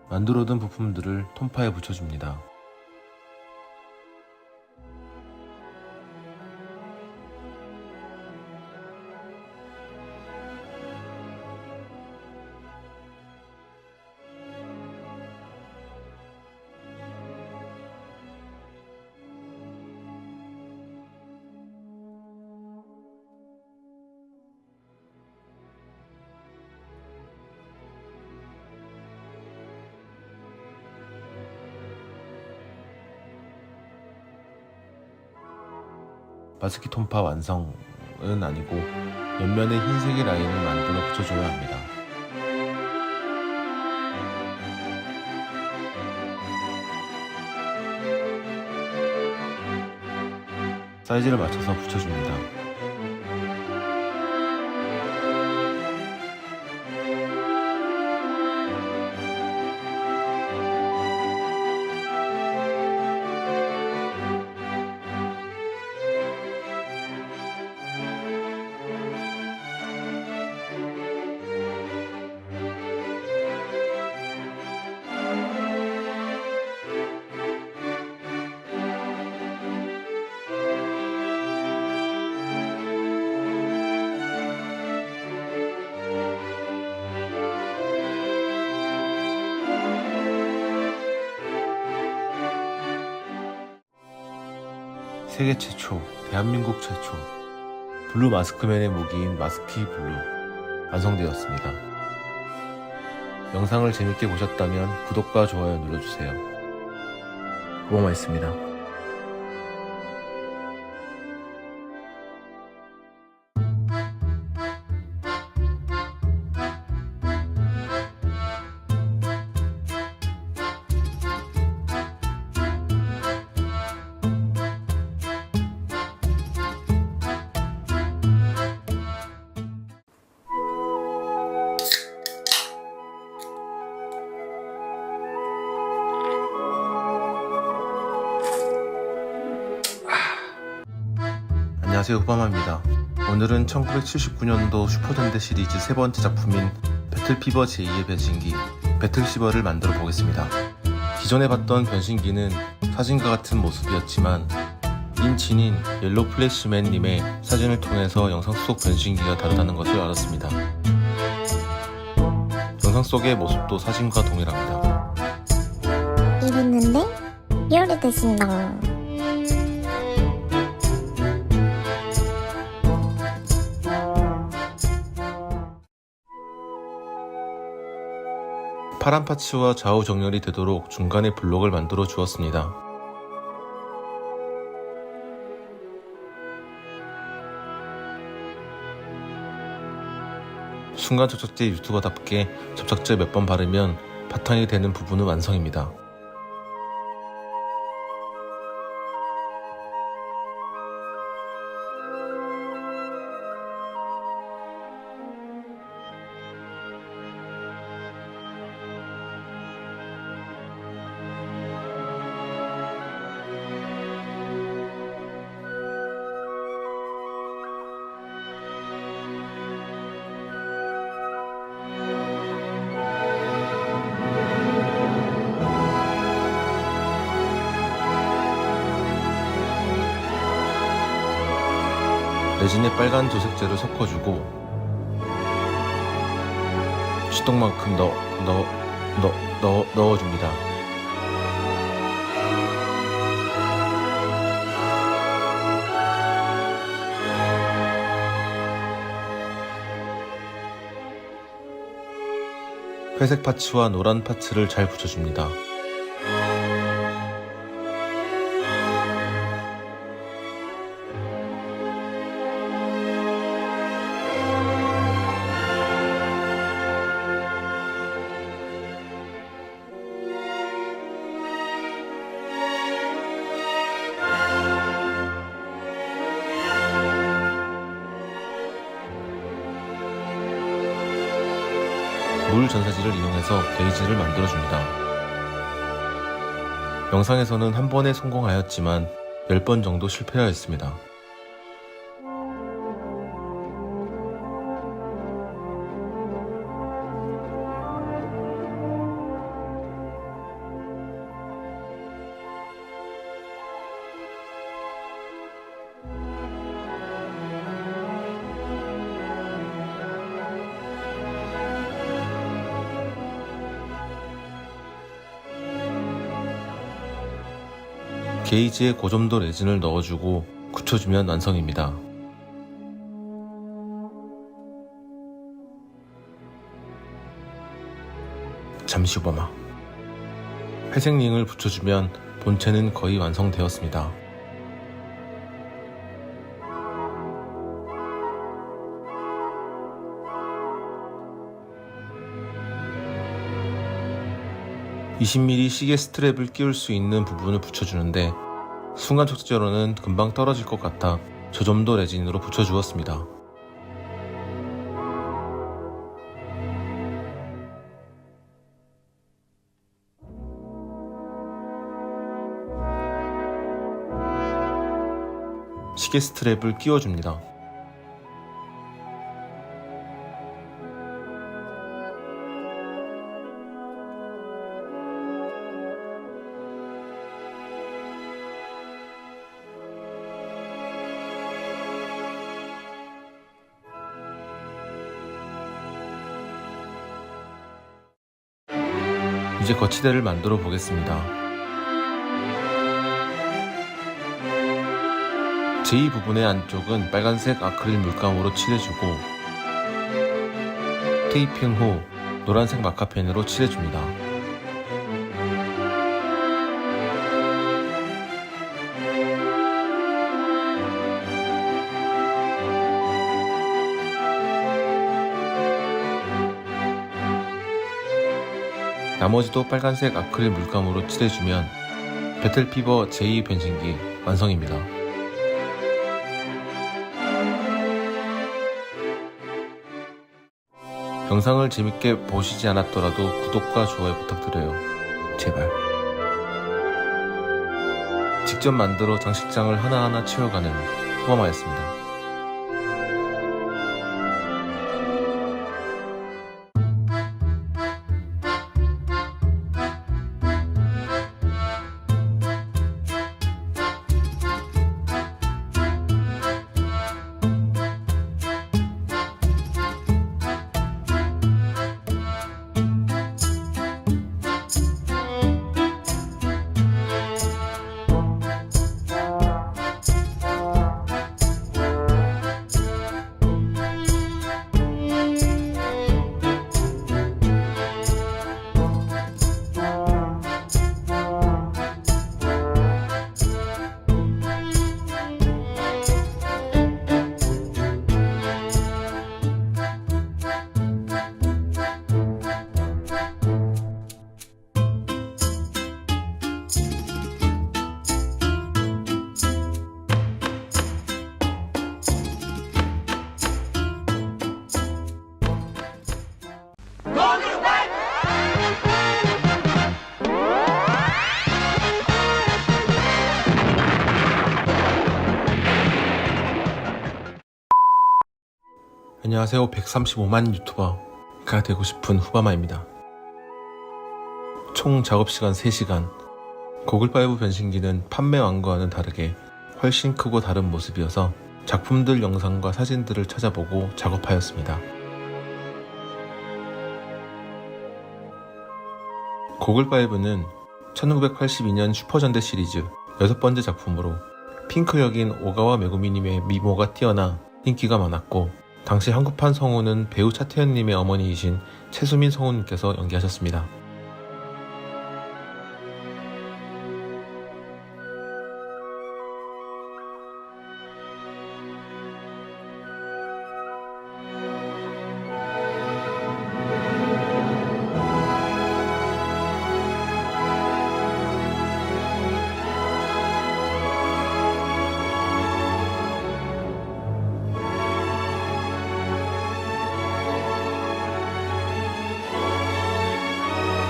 만들어둔 부품들을 톤파에 붙여줍니다. 마스키 톤파 완성은 아니고 옆면에 흰색의 라인을 만들어 붙여줘야 합니다. 사이즈를 맞춰서 붙여줍니다. 세계 최초, 대한민국 최초 블루 마스크맨의 무기인 마스키 블루 완성되었습니다. 영상을 재밌게 보셨다면 구독과 좋아요 눌러주세요. 고마웠습니다. 안녕하세요, 후바마입니다. 오늘은 1979년도 슈퍼전대 시리즈 세 번째 작품인 배틀피버 제2의 변신기 배틀시버를 만들어 보겠습니다. 기존에 봤던 변신기는 사진과 같은 모습이었지만 인친인 옐로우 플래시맨님의 사진을 통해서 영상 속 변신기가 다르다는 것을 알았습니다. 영상 속의 모습도 사진과 동일합니다. 이랬는데 열이 되신다. 파란 파츠와 좌우 정렬이 되도록 중간에 블록을 만들어 주었습니다. 순간 접착제 유튜버답게 접착제 몇 번 바르면 바탕이 되는 부분은 완성입니다. 레진에 빨간 조색제를 섞어주고 시동만큼 넣어줍니다. 회색 파츠와 노란 파츠를 잘 붙여줍니다. 물 전사지를 이용해서 게이지를 만들어줍니다. 영상에서는 한 번에 성공하였지만 10번 정도 실패하였습니다. 게이지에 고점도 레진을 넣어주고 굳혀주면 완성입니다. 잠시 후바마. 회색 링을 붙여주면 본체는 거의 완성되었습니다. 20mm 시계 스트랩을 끼울 수 있는 부분을 붙여주는데 순간 적재로는 금방 떨어질 것 같아 저점도 레진으로 붙여주었습니다. 시계 스트랩을 끼워줍니다. 이제 거치대를 만들어 보겠습니다. 제2 부분의 안쪽은 빨간색 아크릴 물감으로 칠해주고 테이핑 후 노란색 마카펜으로 칠해줍니다. 나머지도 빨간색 아크릴 물감으로 칠해주면 배틀피버 제2 변신기 완성입니다. 영상을 재밌게 보시지 않았더라도 구독과 좋아요 부탁드려요. 제발. 직접 만들어 장식장을 하나하나 채워가는 후바마였습니다. 안녕하세요. 135만 유튜버가 되고 싶은 후바마입니다. 총 작업시간 3시간. 고글5 변신기는 판매왕과는 다르게 훨씬 크고 다른 모습이어서 작품들 영상과 사진들을 찾아보고 작업하였습니다. 고글5는 1982년 슈퍼전대 시리즈 6번째 작품으로 핑크 역인 오가와 메구미님의 미모가 뛰어나 인기가 많았고, 당시 한국판 성우는 배우 차태현님의 어머니이신 최수민 성우님께서 연기하셨습니다.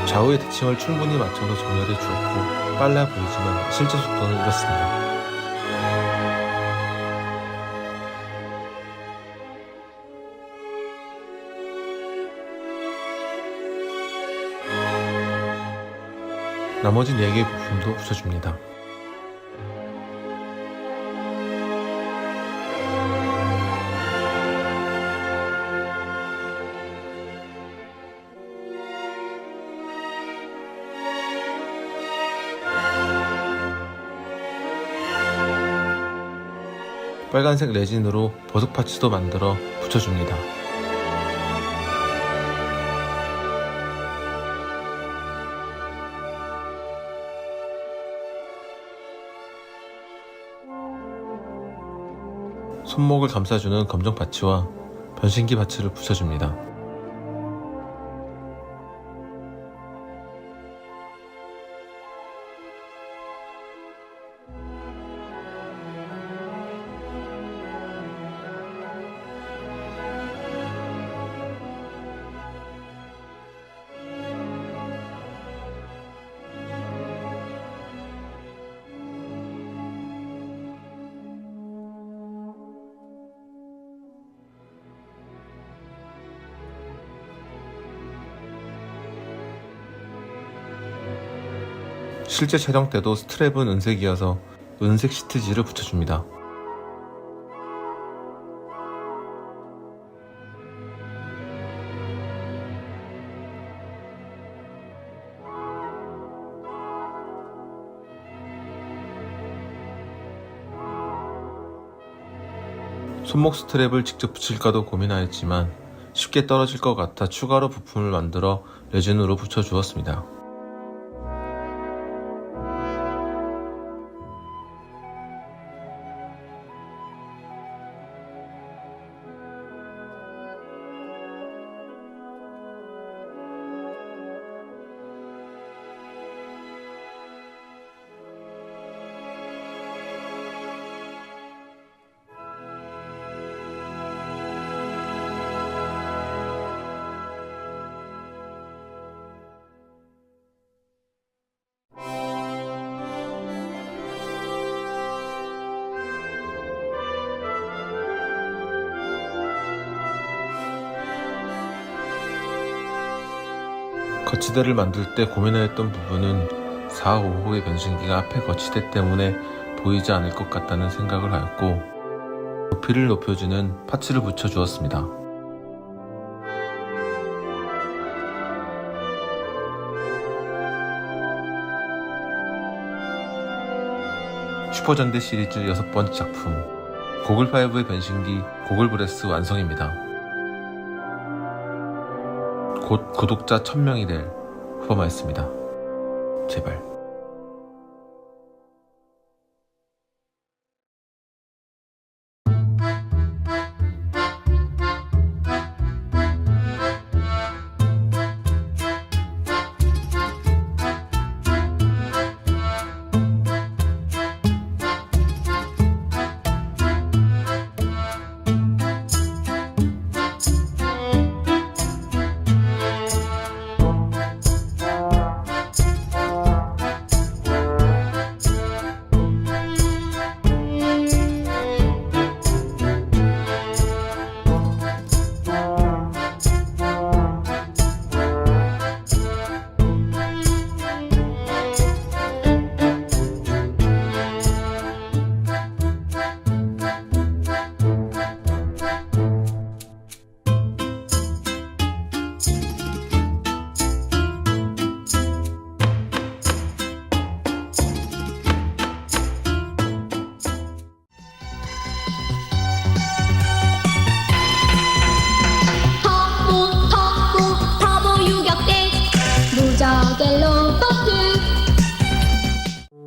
좌우의 대칭을 충분히 맞춰서 정렬해 주었고 빨라 보이지만 실제 속도는 이렇습니다. 나머지 4개의 부품도 붙여줍니다. 빨간색 레진으로 버섯 파츠도 만들어 붙여줍니다. 손목을 감싸주는 검정 파츠와 변신기 파츠를 붙여줍니다. 실제 촬영 때도 스트랩은 은색이어서 은색 시트지를 붙여줍니다. 손목 스트랩을 직접 붙일까도 고민하였지만 쉽게 떨어질 것 같아 추가로 부품을 만들어 레진으로 붙여주었습니다. 거치대를 만들 때 고민하였던 부분은 4, 5호의 변신기가 앞에 거치대 때문에 보이지 않을 것 같다는 생각을 하였고 높이를 높여주는 파츠를 붙여주었습니다. 슈퍼전대 시리즈 6번째 작품 고글5의 변신기 고글브레스 완성입니다. 곧 구독자 1000명이 될 후바마였습니다. 제발.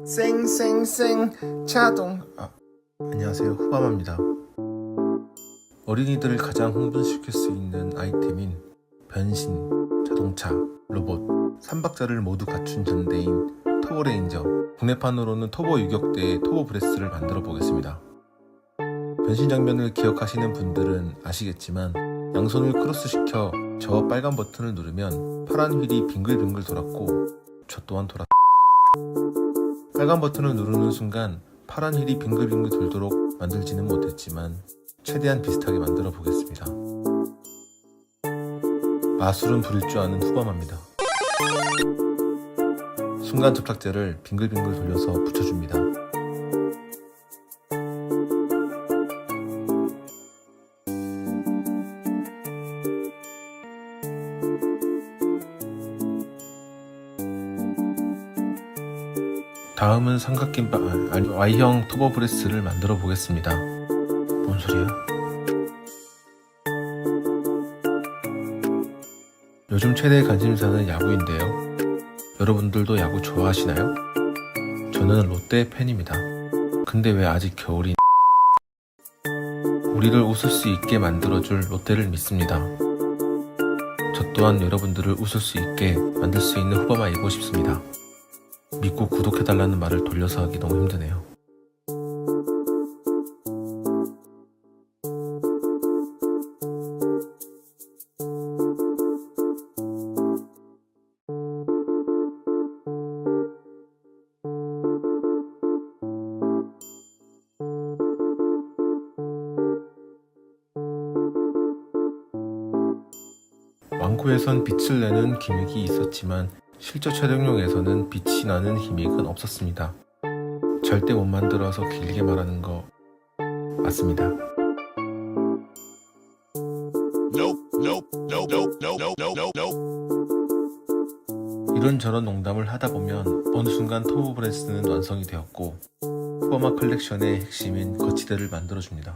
쌩쌩쌩 자동. 안녕하세요, 후바마입니다. 어린이들을 가장 흥분시킬 수 있는 아이템인 변신, 자동차, 로봇, 3박자를 모두 갖춘 전대인 터보레인저. 국내판으로는 터보 유격대의 터보 브레스를 만들어 보겠습니다. 변신 장면을 기억하시는 분들은 아시겠지만 양손을 크로스시켜 저 빨간 버튼을 누르면 파란 휠이 빙글빙글 돌았고 저 또한 돌았. 빨간 버튼을 누르는 순간 파란 휠이 빙글빙글 돌도록 만들지는 못했지만 최대한 비슷하게 만들어 보겠습니다. 마술은 부릴 줄 아는 후바마입니다. 순간 접착제를 빙글빙글 돌려서 붙여줍니다. 다음은 삼각김밥, 아니 Y형 터보 브레스를 만들어 보겠습니다. 뭔 소리야? 요즘 최대 관심사는 야구인데요. 여러분들도 야구 좋아하시나요? 저는 롯데 팬입니다. 근데 왜 아직 겨울이? 우리를 웃을 수 있게 만들어줄 롯데를 믿습니다. 저 또한 여러분들을 웃을 수 있게 만들 수 있는 후바마이고 싶습니다. 믿고 구독해달라는 말을 돌려서 하기 너무 힘드네요. 왕코에선 빛을 내는 기믹이 있었지만 실제 촬영용에서는 빛이 나는 히믹은 없었습니다. 절대 못 만들어서 길게 말하는 거 맞습니다. 이런저런 농담을 하다보면 어느 순간 터보브레스는 완성이 되었고 후바마 컬렉션의 핵심인 거치대를 만들어줍니다.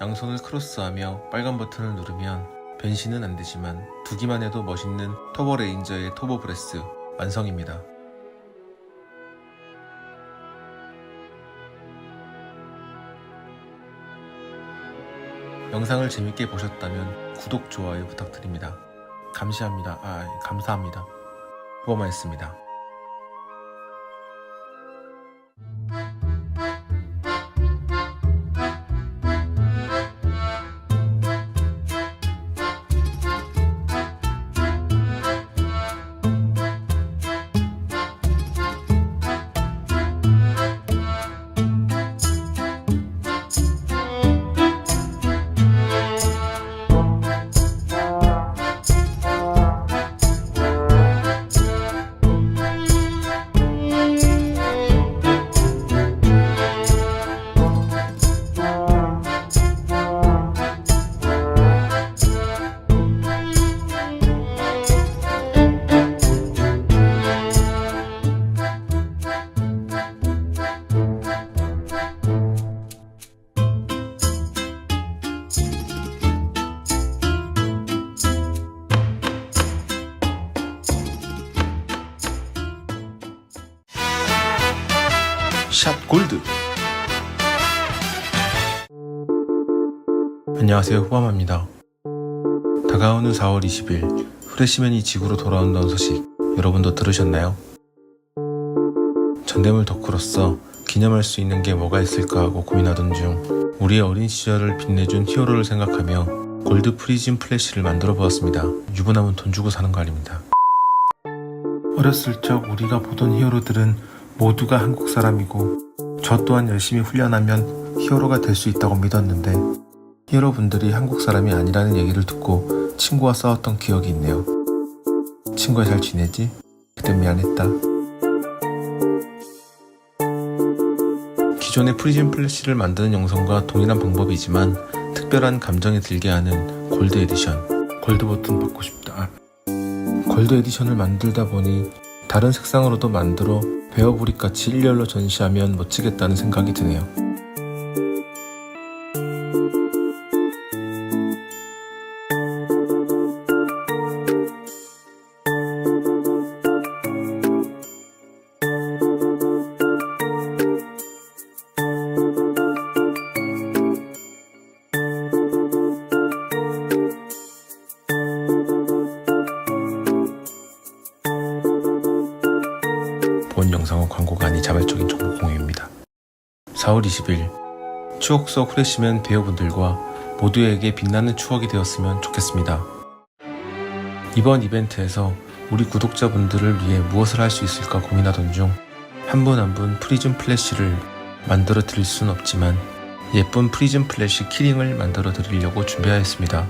양손을 크로스하며 빨간 버튼을 누르면 변신은 안되지만 두기만 해도 멋있는 터보레인저의 터보브레스 완성입니다. 영상을 재밌게 보셨다면 구독, 좋아요 부탁드립니다. 감사합니다. 후바마였습니다. 샷 골드. 안녕하세요, 후바마입니다. 다가오는 4월 20일 프레시맨이 지구로 돌아온다는 소식 여러분도 들으셨나요? 전대물 덕후로서 기념할 수 있는 게 뭐가 있을까 하고 고민하던 중 우리의 어린 시절을 빛내준 히어로를 생각하며 골드 프리즘 플래시를 만들어 보았습니다. 유부남은 돈 주고 사는 거 아닙니다. 어렸을 적 우리가 보던 히어로들은 모두가 한국 사람이고 저 또한 열심히 훈련하면 히어로가 될 수 있다고 믿었는데 히어로분들이 한국 사람이 아니라는 얘기를 듣고 친구와 싸웠던 기억이 있네요. 친구야 잘 지내지? 그땐 미안했다. 기존의 프리즘 플래시를 만드는 영상과 동일한 방법이지만 특별한 감정이 들게 하는 골드 에디션. 골드 버튼 받고 싶다. 골드 에디션을 만들다 보니 다른 색상으로도 만들어 베어브릭같이 일렬로 전시하면 멋지겠다는 생각이 드네요. 본 영상은 광고가 아닌 자발적인 정보 공유입니다. 4월 20일 추억 속 후레시맨 배우분들과 모두에게 빛나는 추억이 되었으면 좋겠습니다. 이번 이벤트에서 우리 구독자분들을 위해 무엇을 할 수 있을까 고민하던 중 한 분 한 분 프리즘 플래시를 만들어 드릴 순 없지만 예쁜 프리즘 플래시 키링을 만들어 드리려고 준비하였습니다.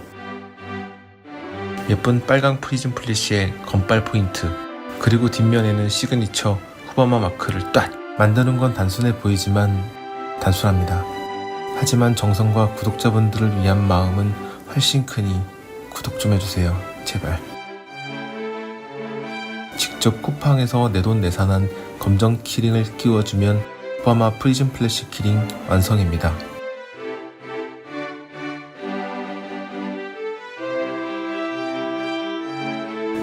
예쁜 빨강 프리즘 플래시의 건빨 포인트, 그리고 뒷면에는 시그니처 후바마 마크를 딱! 만드는 건 단순해 보이지만 단순합니다. 하지만 정성과 구독자분들을 위한 마음은 훨씬 크니 구독 좀 해주세요. 제발. 직접 쿠팡에서 내돈내산한 검정 키링을 끼워주면 후바마 프리즘 플래시 키링 완성입니다.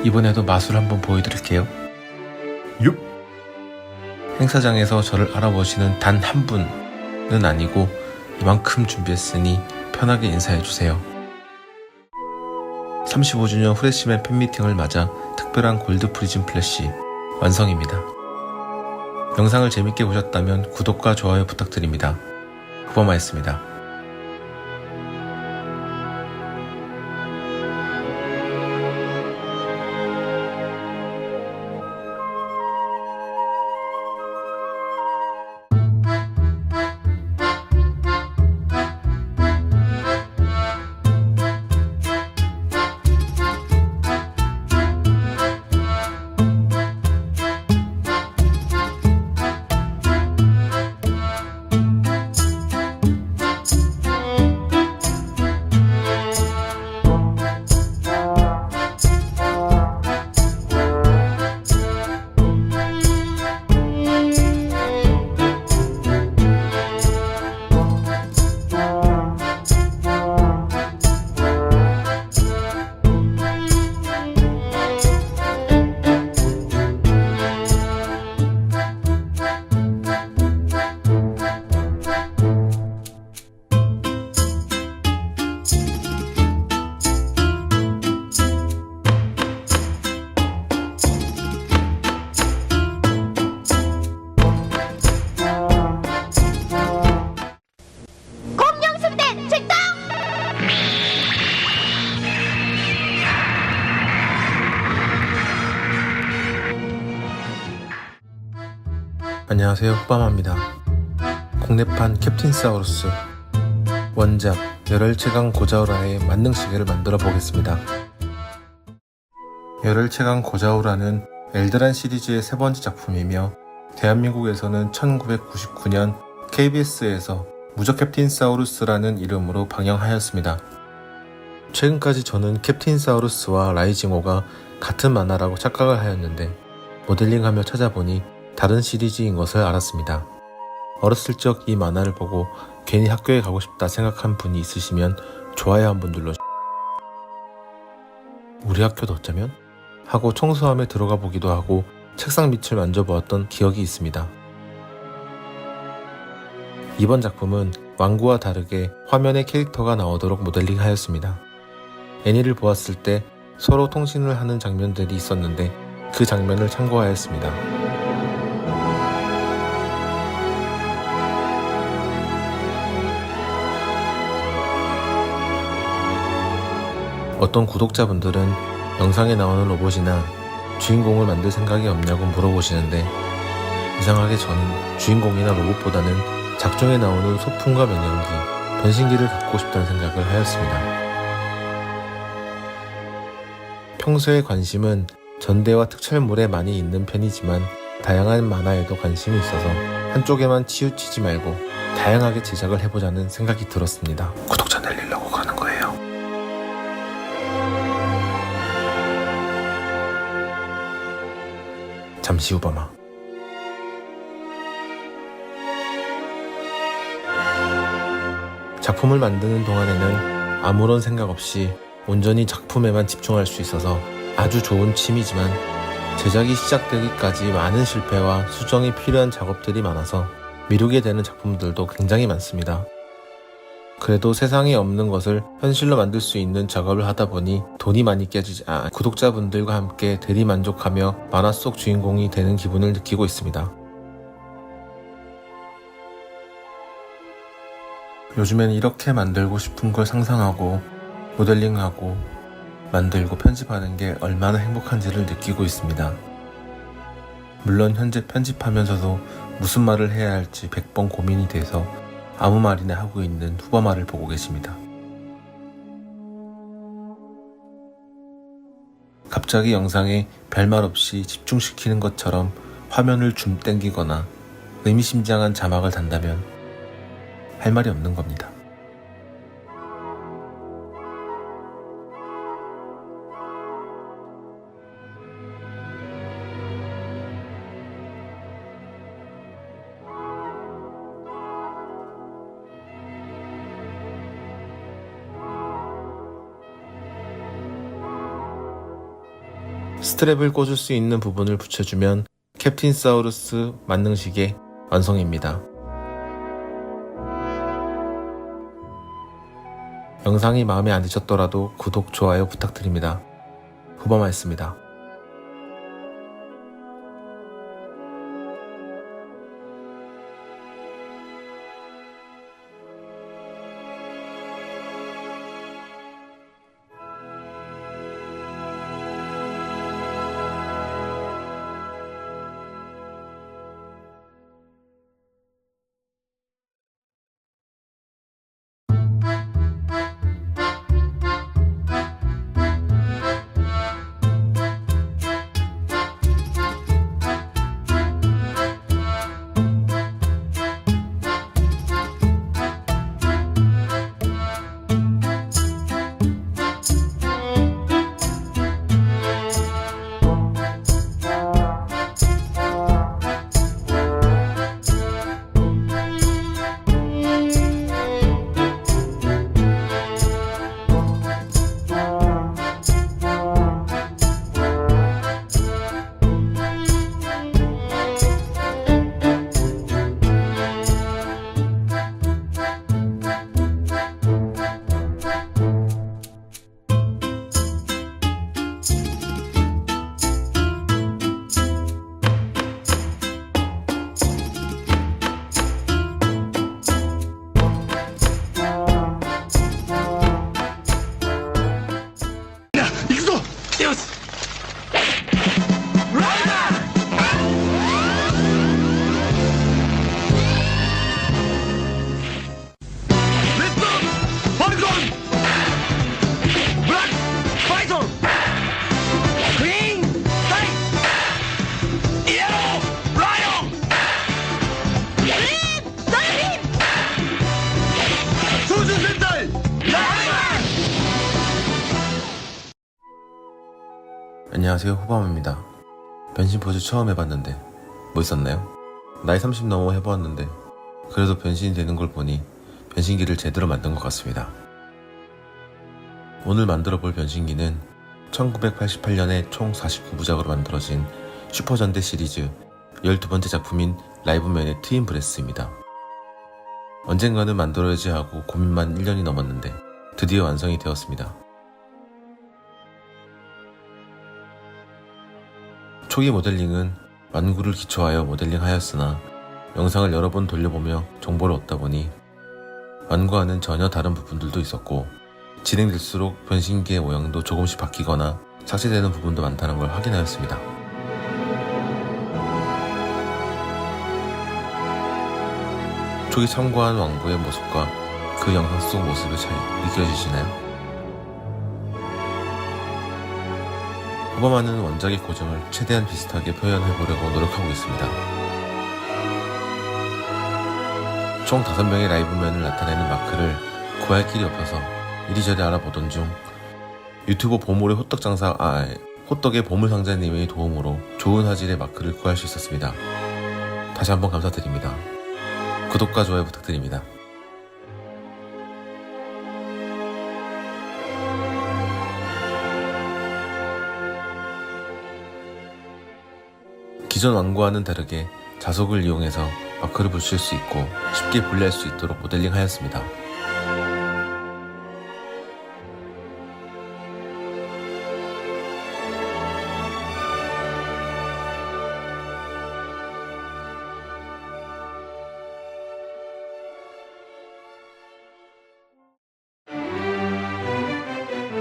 이번에도 마술 한번 보여드릴게요. 육! 행사장에서 저를 알아보시는 단 한 분은 아니고 이만큼 준비했으니 편하게 인사해주세요. 35주년 후레시맨 팬미팅을 맞아 특별한 골드 프리즘 플래시 완성입니다. 영상을 재밌게 보셨다면 구독과 좋아요 부탁드립니다. 후바마였습니다. 안녕하세요, 후바마입니다. 국내판 캡틴사우루스 원작 열혈체강 고자우라의 만능시계를 만들어 보겠습니다. 열혈체강 고자우라는 엘드란 시리즈의 세 번째 작품이며 대한민국에서는 1999년 KBS에서 무적 캡틴사우루스라는 이름으로 방영하였습니다. 최근까지 저는 캡틴사우루스와 라이징호가 같은 만화라고 착각을 하였는데 모델링하며 찾아보니 다른 시리즈인 것을 알았습니다. 어렸을 적 이 만화를 보고 괜히 학교에 가고 싶다 생각한 분이 있으시면 좋아요 한번 우리 학교도 어쩌면? 하고 청소함에 들어가 보기도 하고 책상 밑을 만져보았던 기억이 있습니다. 이번 작품은 왕구와 다르게 화면에 캐릭터가 나오도록 모델링하였습니다. 애니를 보았을 때 서로 통신을 하는 장면들이 있었는데 그 장면을 참고하였습니다. 어떤 구독자분들은 영상에 나오는 로봇이나 주인공을 만들 생각이 없냐고 물어보시는데 이상하게 저는 주인공이나 로봇보다는 작중에 나오는 소품과 명령기, 변신기를 갖고 싶다는 생각을 하였습니다. 평소에 관심은 전대와 특촬물에 많이 있는 편이지만 다양한 만화에도 관심이 있어서 한쪽에만 치우치지 말고 다양하게 제작을 해보자는 생각이 들었습니다. 구독자 늘리려고 가는 거예요. 잠시 후바마. 작품을 만드는 동안에는 아무런 생각 없이 온전히 작품에만 집중할 수 있어서 아주 좋은 취미지만 제작이 시작되기까지 많은 실패와 수정이 필요한 작업들이 많아서 미루게 되는 작품들도 굉장히 많습니다. 그래도 세상에 없는 것을 현실로 만들 수 있는 작업을 하다 보니 돈이 많이 깨지지 구독자분들과 함께 대리만족하며 만화 속 주인공이 되는 기분을 느끼고 있습니다. 요즘엔 이렇게 만들고 싶은 걸 상상하고 모델링하고 만들고 편집하는 게 얼마나 행복한지를 느끼고 있습니다. 물론 현재 편집하면서도 무슨 말을 해야 할지 100번 고민이 돼서 아무 말이나 하고 있는 후바마를 보고 계십니다. 갑자기 영상에 별말 없이 집중시키는 것처럼 화면을 줌 땡기거나 의미심장한 자막을 단다면 할 말이 없는 겁니다. 스트랩을 꽂을 수 있는 부분을 붙여주면 캡틴사우루스 만능시계 완성입니다. 영상이 마음에 안 드셨더라도 구독, 좋아요 부탁드립니다. 후바마였습니다. 안녕하세요, 호밤입니다. 변신 포즈 처음 해봤는데 뭐 있었나요? 나이 30 넘어 해보았는데 그래도 변신이 되는 걸 보니 변신기를 제대로 만든 것 같습니다. 오늘 만들어 볼 변신기는 1988년에 총 49부작으로 만들어진 슈퍼전대 시리즈 12번째 작품인 라이브맨의 트윈 브레스입니다. 언젠가는 만들어야지 하고 고민만 1년이 넘었는데 드디어 완성이 되었습니다. 초기 모델링은 완구를 기초하여 모델링하였으나 영상을 여러 번 돌려보며 정보를 얻다 보니 완구와는 전혀 다른 부분들도 있었고 진행될수록 변신기의 모양도 조금씩 바뀌거나 삭제되는 부분도 많다는 걸 확인하였습니다. 초기 참고한 왕부의 모습과 그 영상 속 모습의 차이 느껴지시나요? 호밤아는 원작의 고정을 최대한 비슷하게 표현해보려고 노력하고 있습니다. 총 5명의 라이브맨을 나타내는 마크를 구할 길이 없어서 이리저리 알아보던 중 유튜버 보물의 호떡의 보물상자님의 도움으로 좋은 화질의 마크를 구할 수 있었습니다. 다시 한번 감사드립니다. 구독과 좋아요 부탁드립니다. 기존 왕구와는 다르게 자석을 이용해서 마크를 붙일 수 있고 쉽게 분리할 수 있도록 모델링하였습니다.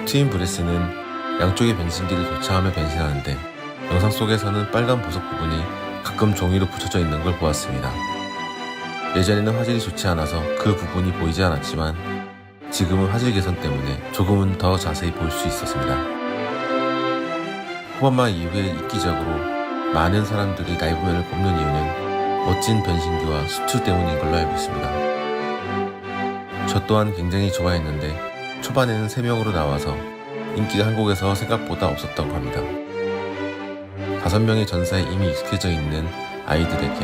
트윈 브레스는 양쪽의 변신기를 교차하며 변신하는데 영상 속에서는 빨간 보석 부분이 가끔 종이로 붙여져 있는 걸 보았습니다. 예전에는 화질이 좋지 않아서 그 부분이 보이지 않았지만 지금은 화질 개선 때문에 조금은 더 자세히 볼 수 있었습니다. 호밤아 이후에 이기적으로 많은 사람들이 라이브맨을 꼽는 이유는 멋진 변신기와 수트 때문인 걸로 알고 있습니다. 저 또한 굉장히 좋아했는데 초반에는 3명으로 나와서 인기가 한국에서 생각보다 없었다고 합니다. 5명의 전사에 이미 익숙해져 있는 아이들에게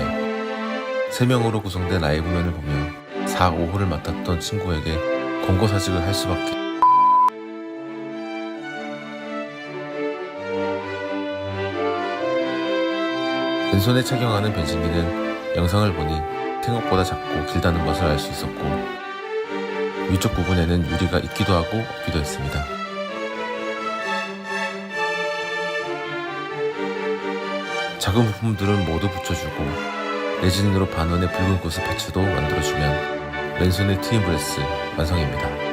3명으로 구성된 라이브맨을 보며 4, 5호를 맡았던 친구에게 권고사직을 할 수밖에. 왼손에 착용하는 변신기는 영상을 보니 생각보다 작고 길다는 것을 알 수 있었고 위쪽 부분에는 유리가 있기도 하고 없기도 했습니다. 작은 부품들은 모두 붙여주고 레진으로 반원의 붉은 구스 파츠도 만들어주면 왼손의 트윈 브레스 완성입니다.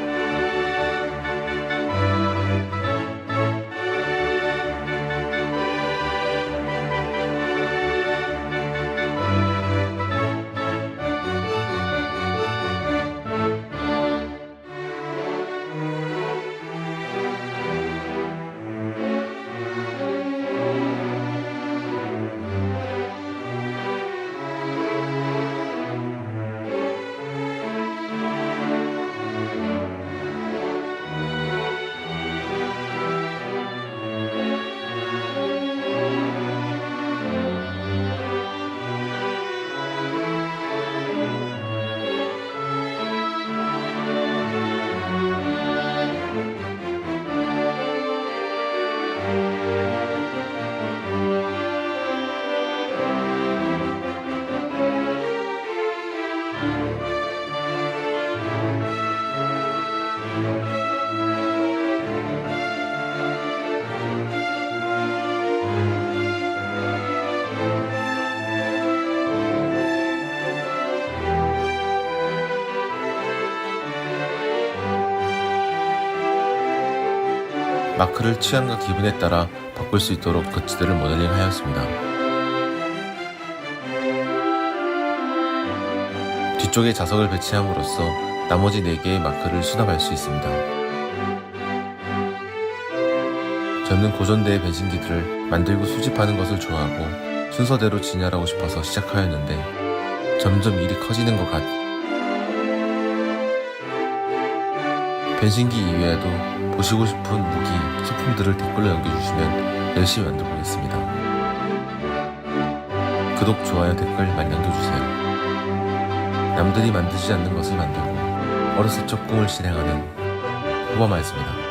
마크를 취향과 기분에 따라 바꿀 수 있도록 덧지들을 모델링 하였습니다. 뒤쪽에 자석을 배치함으로써 나머지 4개의 마크를 수납할 수 있습니다. 저는 고전대의 변신기들을 만들고 수집하는 것을 좋아하고 순서대로 진열하고 싶어서 시작하였는데 점점 일이 커지는 것 같. 변신기 이외에도 보시고 싶은 무기, 소품들을 댓글로 남겨주시면 열심히 만들어 보겠습니다. 구독, 좋아요, 댓글 많이 남겨주세요. 남들이 만들지 않는 것을 만들고 어렸을 적 꿈을 실행하는 호바마였습니다.